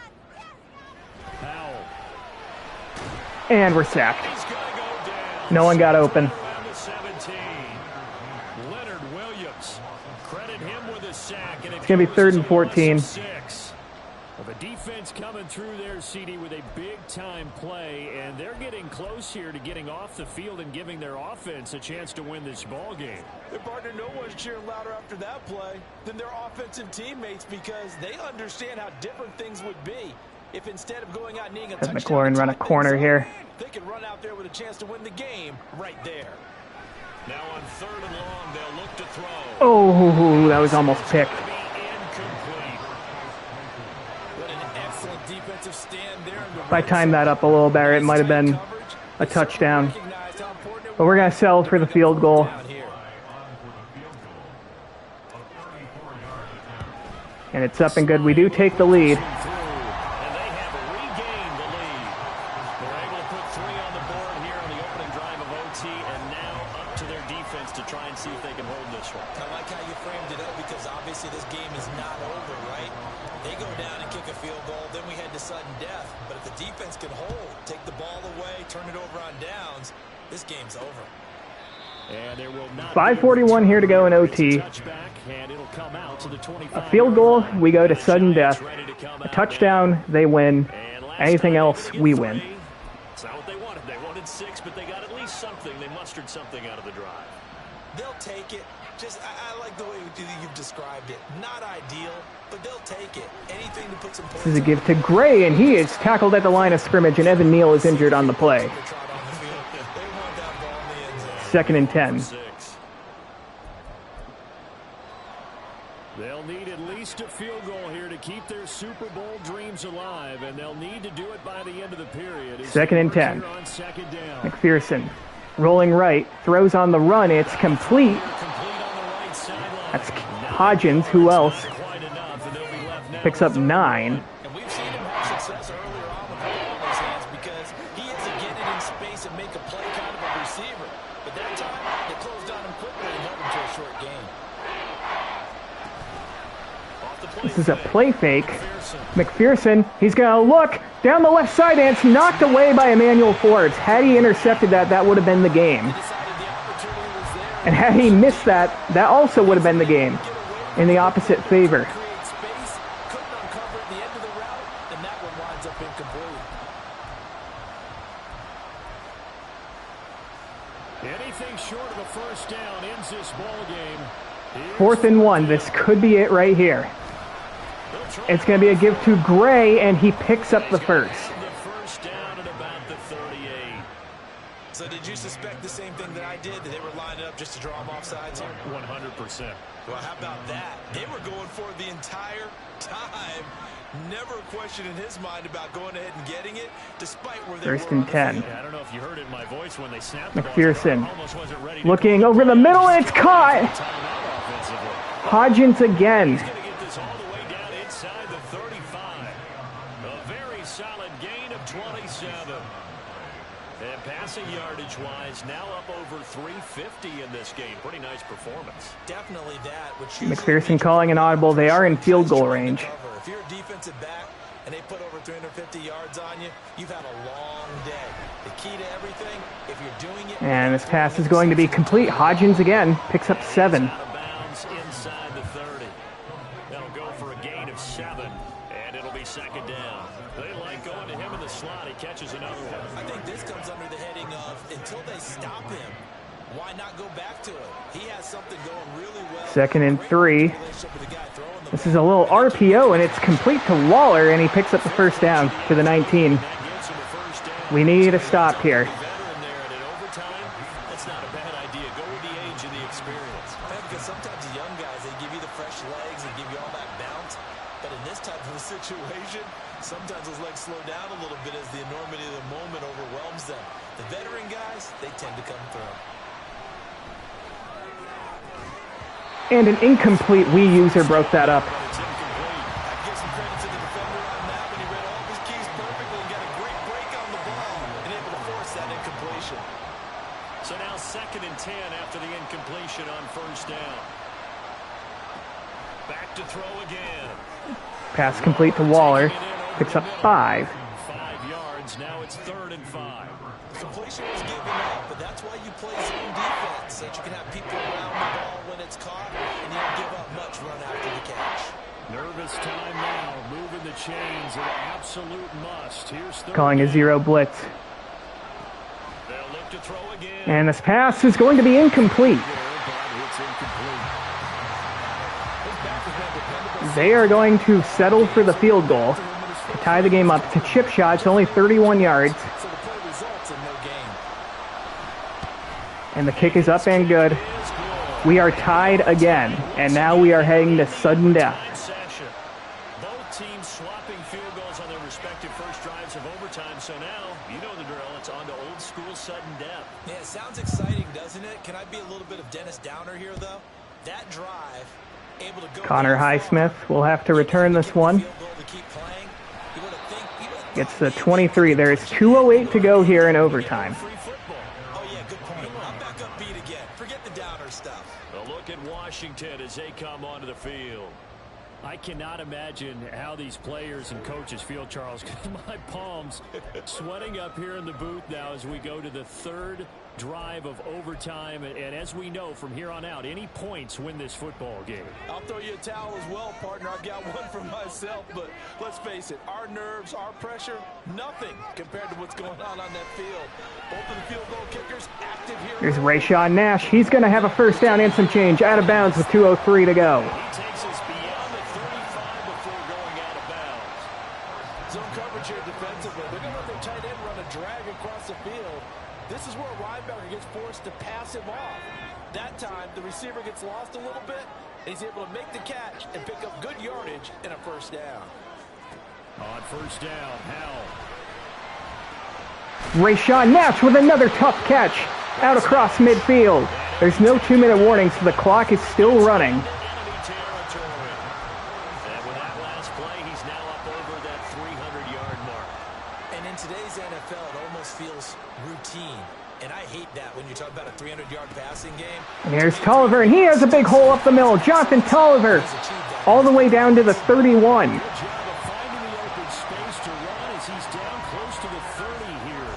Powell. And we're sacked. He's gonna go down. No one got open. Around the 17. Leonard Williams. Credit him with a sack. And It's going to be 3rd and 14. 6. Well, the defense coming through there, CD, with a big-time play, and they're getting close here to getting off the field and giving their offense a chance to win this ball game. Their partner, no one's cheering louder after that play than their offensive teammates because they understand how different things would be if instead of going out and needing a Has touchdown, McLaurin run a corner here. they could run out there with a chance to win the game right there. Now on 3rd and long, they'll look to throw. Oh, that was almost picked. Be incomplete. What an excellent defensive stand there. If I timed that up a little better, it might have been a touchdown. But we're going to settle for the field goal. And it's up and good. We do take the lead. And they have regained the lead. They're able to put 3 on the board here on the opening drive of OT, and now up to their defense to try and see if they can hold this one. I like how you framed it up because obviously this game is not over, right? They go down and kick a field goal, then we head to sudden death. But if the defense can hold, take the ball away, turn it over on downs, this game's over. And there will not 5:41 here to go in OT. touchback, and it'll come out to the 25. A field goal, we go to sudden death. A touchdown, they win. Anything else, we win. It's not what they wanted. They wanted 6, but they got at least something. They mustered something out of the drive. They'll take it. Just, I like the way you've described it. Not ideal, but they'll take it. Anything to put some points. This is a give to Gray, and he is tackled at the line of scrimmage, and Evan Neal is injured on the play. 2nd and 10. They'll need at least a field goal here to keep their Super Bowl dreams alive, and they'll need to do it by the end of the period. 2nd and 10. On second down. McPherson rolling right, throws on the run. It's complete. That's Hodgins. Who else? Quite enough, and they'll be left now. Picks up 9. And we've seen him have success earlier on with the ball in his hands because he is a get it in space and make a play kind of a receiver. But that time, they closed on him quickly and held him to a short gain. This is a play fake. McPherson, he's going to look down the left side, and it's knocked away by Emmanuel Forbes. Had he intercepted that, that would have been the game. And had he missed that, that also would have been the game in the opposite favor. Create space, couldn't uncover at the end of the route, and that one winds up incomplete. Anything short of a first down ends this ball game. 4th and 1. This could be it right here. It's going to be a give to Gray, and he picks up the first. The first down at about the 38. So did you suspect the same thing that I did, that they were lining up just to draw him off sides here? 100%. Well, how about that? They were going for it the entire time. Never a question in his mind about going ahead and getting it, despite where they 1st were. and 10. Yeah, I don't know if you heard it in my voice when they snapped the ball. McPherson Almost wasn't ready to looking go. over the middle, and it's caught. Timeout offensively. Hodgins again. He's going to get this all the way down inside the 35. A very solid gain of 27. And passing yardage-wise, now up over 350 in this game. Pretty nice performance. Definitely that. Which McPherson calling an audible. They are in field goal range. If you're a defensive back and they put over 350 yards on you, you've had a long day. The key to everything, if you're doing it... And this pass is going to be complete. Hodgins again picks up 7. Out of bounds inside the 30. That'll go for a gain of 7, and it'll be second down. They like going to him in the slot. He catches another one. I think this comes under the heading of, until they stop him, why not go back to it? He has something going really well. 2nd and 3. This is a little RPO, and it's complete to Waller, and he picks up the first down to the 19. We need a stop here. Veteran there, and in overtime, that's not a bad idea. Go with the age and the experience. Yeah, because sometimes the young guys, they give you the fresh legs and give you all that bounce. But in this type of a situation, sometimes those legs slow down a veteran guys, they tend to come through. And an incomplete Wii user broke that up. But it's incomplete. I give some credit to the defender on that when he read all of his keys perfectly and got a great break on the ball and able to force that incompletion. So now 2nd and 10 after the incompletion on 1st down. Back to throw again. Pass complete to Waller. Picks up 5. 5 yards. Now it's 3rd and 5. The completion was given up, but that's why you play zone defense, so that you can have people around the ball when it's caught, and you don't give up much run after the catch. Nervous time now. Moving the chains. An absolute must. Here's 3rd. Calling a 0 blitz. They'll look to throw again. And this pass is going to be incomplete. It's incomplete. They are going to settle for the field goal to tie the game up. It's a chip shot. It's only 31 yards. So the play results in no gain. And the kick is up and good. We are tied again. And now we are heading to sudden death. Session. Both teams swapping field goals on their respective first drives of overtime. So now, you know the drill. It's on to old school sudden death. Yeah, it sounds exciting, doesn't it? Can I be a little bit of Dennis Downer here, though? That drive, able to go Connor Highsmith will have to return this one. field goal to keep playing. You would have think Gets the 23. There is 2:08 to go here in overtime. Free football. Oh, yeah, good point. I'm back up beat again. Forget the Downer stuff. A look at Washington as they come onto the field. I cannot imagine how these players and coaches feel, Charles, because my palms sweating up here in the booth now as we go to the 3rd drive of overtime. And as we know from here on out, any points win this football game. I'll throw you a towel as well, partner. I've got one for myself, but let's face it, our nerves, our pressure, nothing compared to what's going on that field. Both of the field goal kickers active here. Here's Rayshawn Nash. He's going to have a first down and some change out of bounds with 2:03 to go. He takes us beyond the 35 before going out of bounds. Zone coverage here defensively. They're going to let their tight end run a drag across the field. This is where a linebacker gets forced to pass him off. That time, the receiver gets lost a little bit, and he's able to make the catch and pick up good yardage and a first down. On 1st down, Howell. Rayshawn Nash with another tough catch out across midfield. There's no 2-minute warning, so the clock is still running. Enemy territory. And with that last play, he's now up over that 300-yard mark. And in today's NFL, it almost feels routine. And I hate that when you talk about a 300-yard passing game. And here's Tolliver, and he has a big hole up the middle. Jonathan Tolliver all the way down to the 31. Good job of finding the open space to run as he's down close to the 30 here.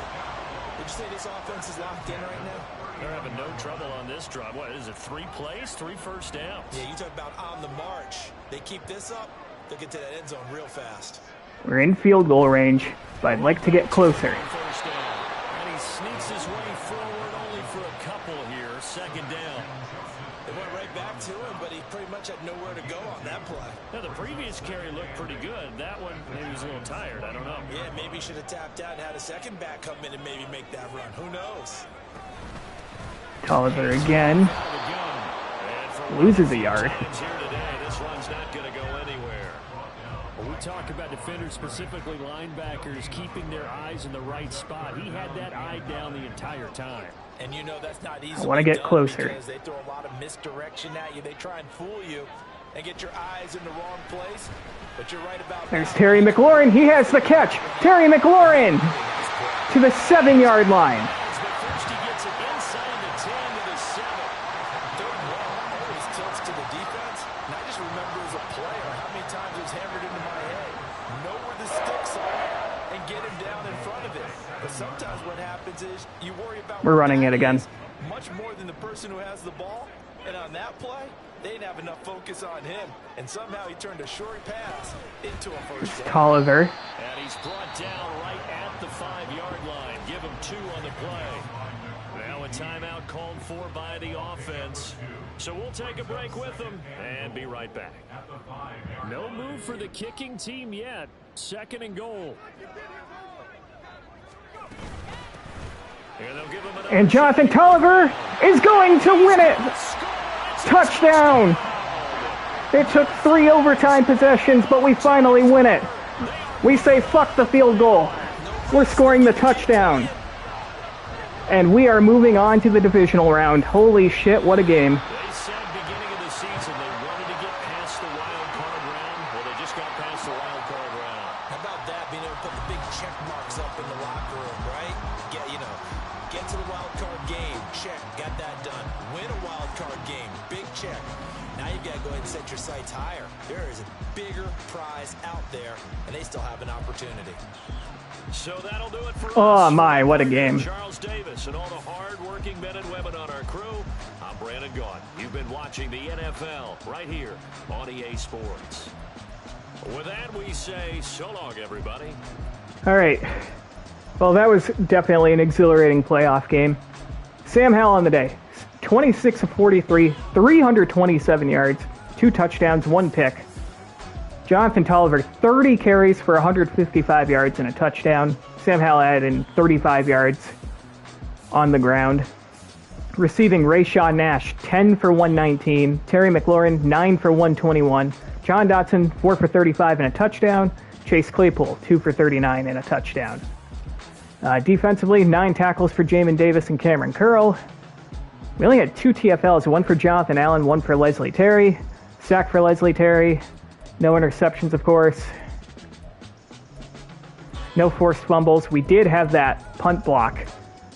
Would you say this offense is locked in right now? They're having no trouble on this drive. What is it, 3 plays, 3 first downs? Yeah, you talk about on the march. They keep this up, they'll get to that end zone real fast. We're in field goal range, but I'd like to get closer. First down. And he sneaks his way forward only for a couple here. 2nd down. They went right back to him, but he pretty much had nowhere to go on that play. Now, the previous carry looked pretty good. That one, maybe he was a little tired. I don't know. Yeah, maybe he should have tapped out and had a second back come in and maybe make that run. Who knows? Tolliver again. Loses a yard. This run's not going to go anywhere. When we talk about defenders, specifically linebackers, keeping their eyes in the right spot. He had that eye down the entire time. And you know that's not easy. I want to get closer. Because they throw a lot of misdirection at you. They try and fool you and get your eyes in the wrong place. But you're right about There's Terry McLaurin. He has the catch. Terry McLaurin to the 7-yard line. First he gets it inside the 10 to the 7. Third and long always tilts to the defense. And I just remember as a player how many times it was hammered into my head. Know where the sticks are and get him down in front of it. But sometimes what happens is you worry about We're running it again. much more than the person who has the ball. And on that play, they didn't have enough focus on him. And somehow he turned a short pass into a first down. Tolliver. And he's brought down right at the 5-yard line. Give him 2 on the play. Now a timeout called for by the offense. So we'll take a break with them and be right back. No move for the kicking team yet. 2nd and goal. And Jonathan Tolliver is going to win it. Touchdown. It took 3 overtime possessions, but we finally win it. We say fuck the field goal. We're scoring the touchdown. And we are moving on to the divisional round. Holy shit, what a game. They said beginning of the season they wanted to get past the wild card round. Well, they just got past the wild card round. How about that, being able to put the big check marks up in the locker room, right? Get to the wild card game. Check, got that done. Win a wild card game. Big check. Now you've got to go ahead and set your sights higher. There is a bigger prize out there, and they still have an opportunity. So that'll do it for us. Oh my, what a game. Charles Davis and all the hard-working men and women on our crew. I'm Brandon Gaughan. You've been watching the NFL right here on EA Sports. With that, we say so long, everybody. All right. Well, that was definitely an exhilarating playoff game. Sam Howell on the day. 26 of 43, 327 yards, 2 touchdowns, 1 pick. Jonathan Tolliver, 30 carries for 155 yards and a touchdown. Sam Howell added 35 yards on the ground. Receiving Rayshawn Nash, 10 for 119. Terry McLaurin, 9 for 121. John Dotson, 4 for 35 and a touchdown. Chase Claypool, 2 for 39 and a touchdown. Defensively, 9 tackles for Jamin Davis and Cameron Curl. We only had 2 TFLs, 1 for Jonathan Allen, 1 for Leslie Terry. Sack for Leslie Terry. No interceptions, of course. No forced fumbles. We did have that punt block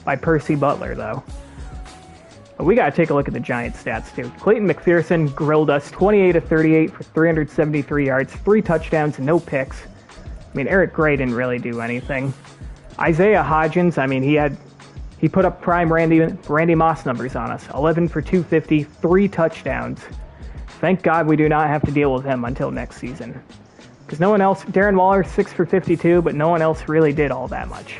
by Percy Butler, though. But we got to take a look at the Giants' stats, too. Clayton McPherson grilled us 28 of 38 for 373 yards, 3 touchdowns, no picks. I mean, Eric Gray didn't really do anything. Isaiah Hodgins, I mean, he put up prime Randy Moss numbers on us. 11 for 250, 3 touchdowns. Thank God we do not have to deal with him until next season. Because no one else, Darren Waller, 6 for 52, but no one else really did all that much.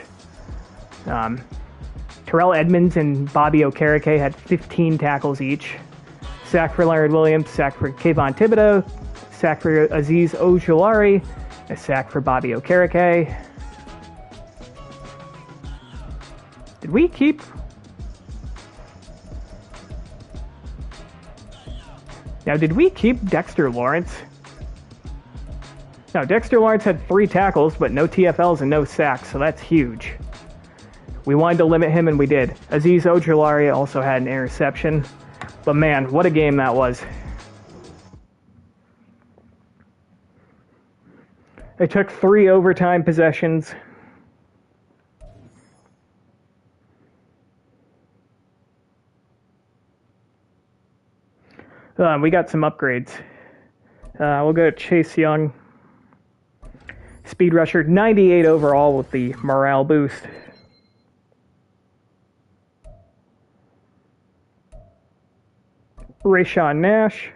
Terrell Edmonds and Bobby Okereke had 15 tackles each. Sack for Leonard Williams, sack for Kayvon Thibodeau, sack for Azeez Ojulari, a sack for Bobby Okereke. Did we keep... Now, did we keep Dexter Lawrence? No, Dexter Lawrence had 3 tackles, but no TFLs and no sacks, so that's huge. We wanted to limit him, and we did. Azeez Ojulari also had an interception. But man, what a game that was. It took 3 overtime possessions. We got some upgrades. We'll go to Chase Young. Speed rusher, 98 overall with the morale boost. Rayshawn Nash.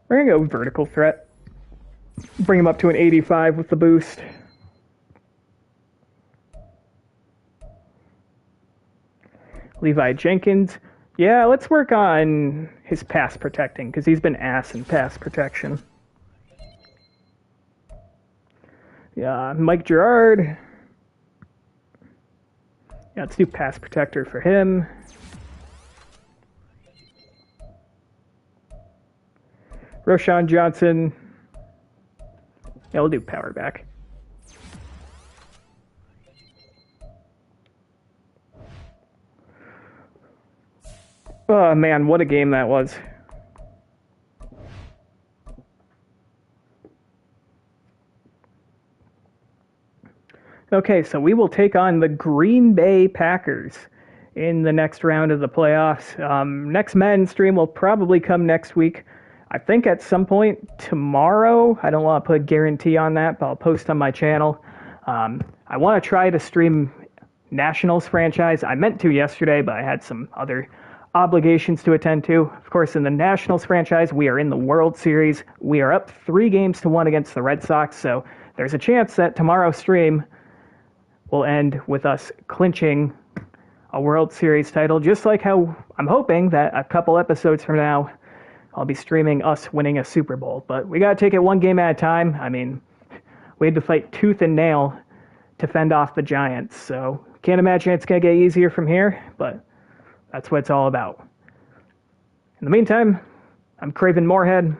We're going to go vertical threat. Bring him up to an 85 with the boost. Levi Jenkins. Yeah, let's work on his pass protecting, because he's been ass in pass protection. Yeah, Mike Gerard. Yeah, let's do pass protector for him. Roshan Johnson. Yeah, we'll do power back. Oh man, what a game that was. Okay, so we will take on the Green Bay Packers in the next round of the playoffs. Next Madden stream will probably come next week. I think at some point tomorrow. I don't want to put a guarantee on that, but I'll post on my channel. I want to try to stream Nationals franchise. I meant to yesterday, but I had some other obligations to attend to. Of course, in the Nationals franchise, we are in the World Series. We are up 3-1 against the Red Sox, so there's a chance that tomorrow's stream will end with us clinching a World Series title, just like how I'm hoping that a couple episodes from now, I'll be streaming us winning a Super Bowl. But we got to take it one game at a time. I mean, we had to fight tooth and nail to fend off the Giants, so can't imagine it's going to get easier from here, but that's what it's all about. In the meantime, I'm Craven Moorhead.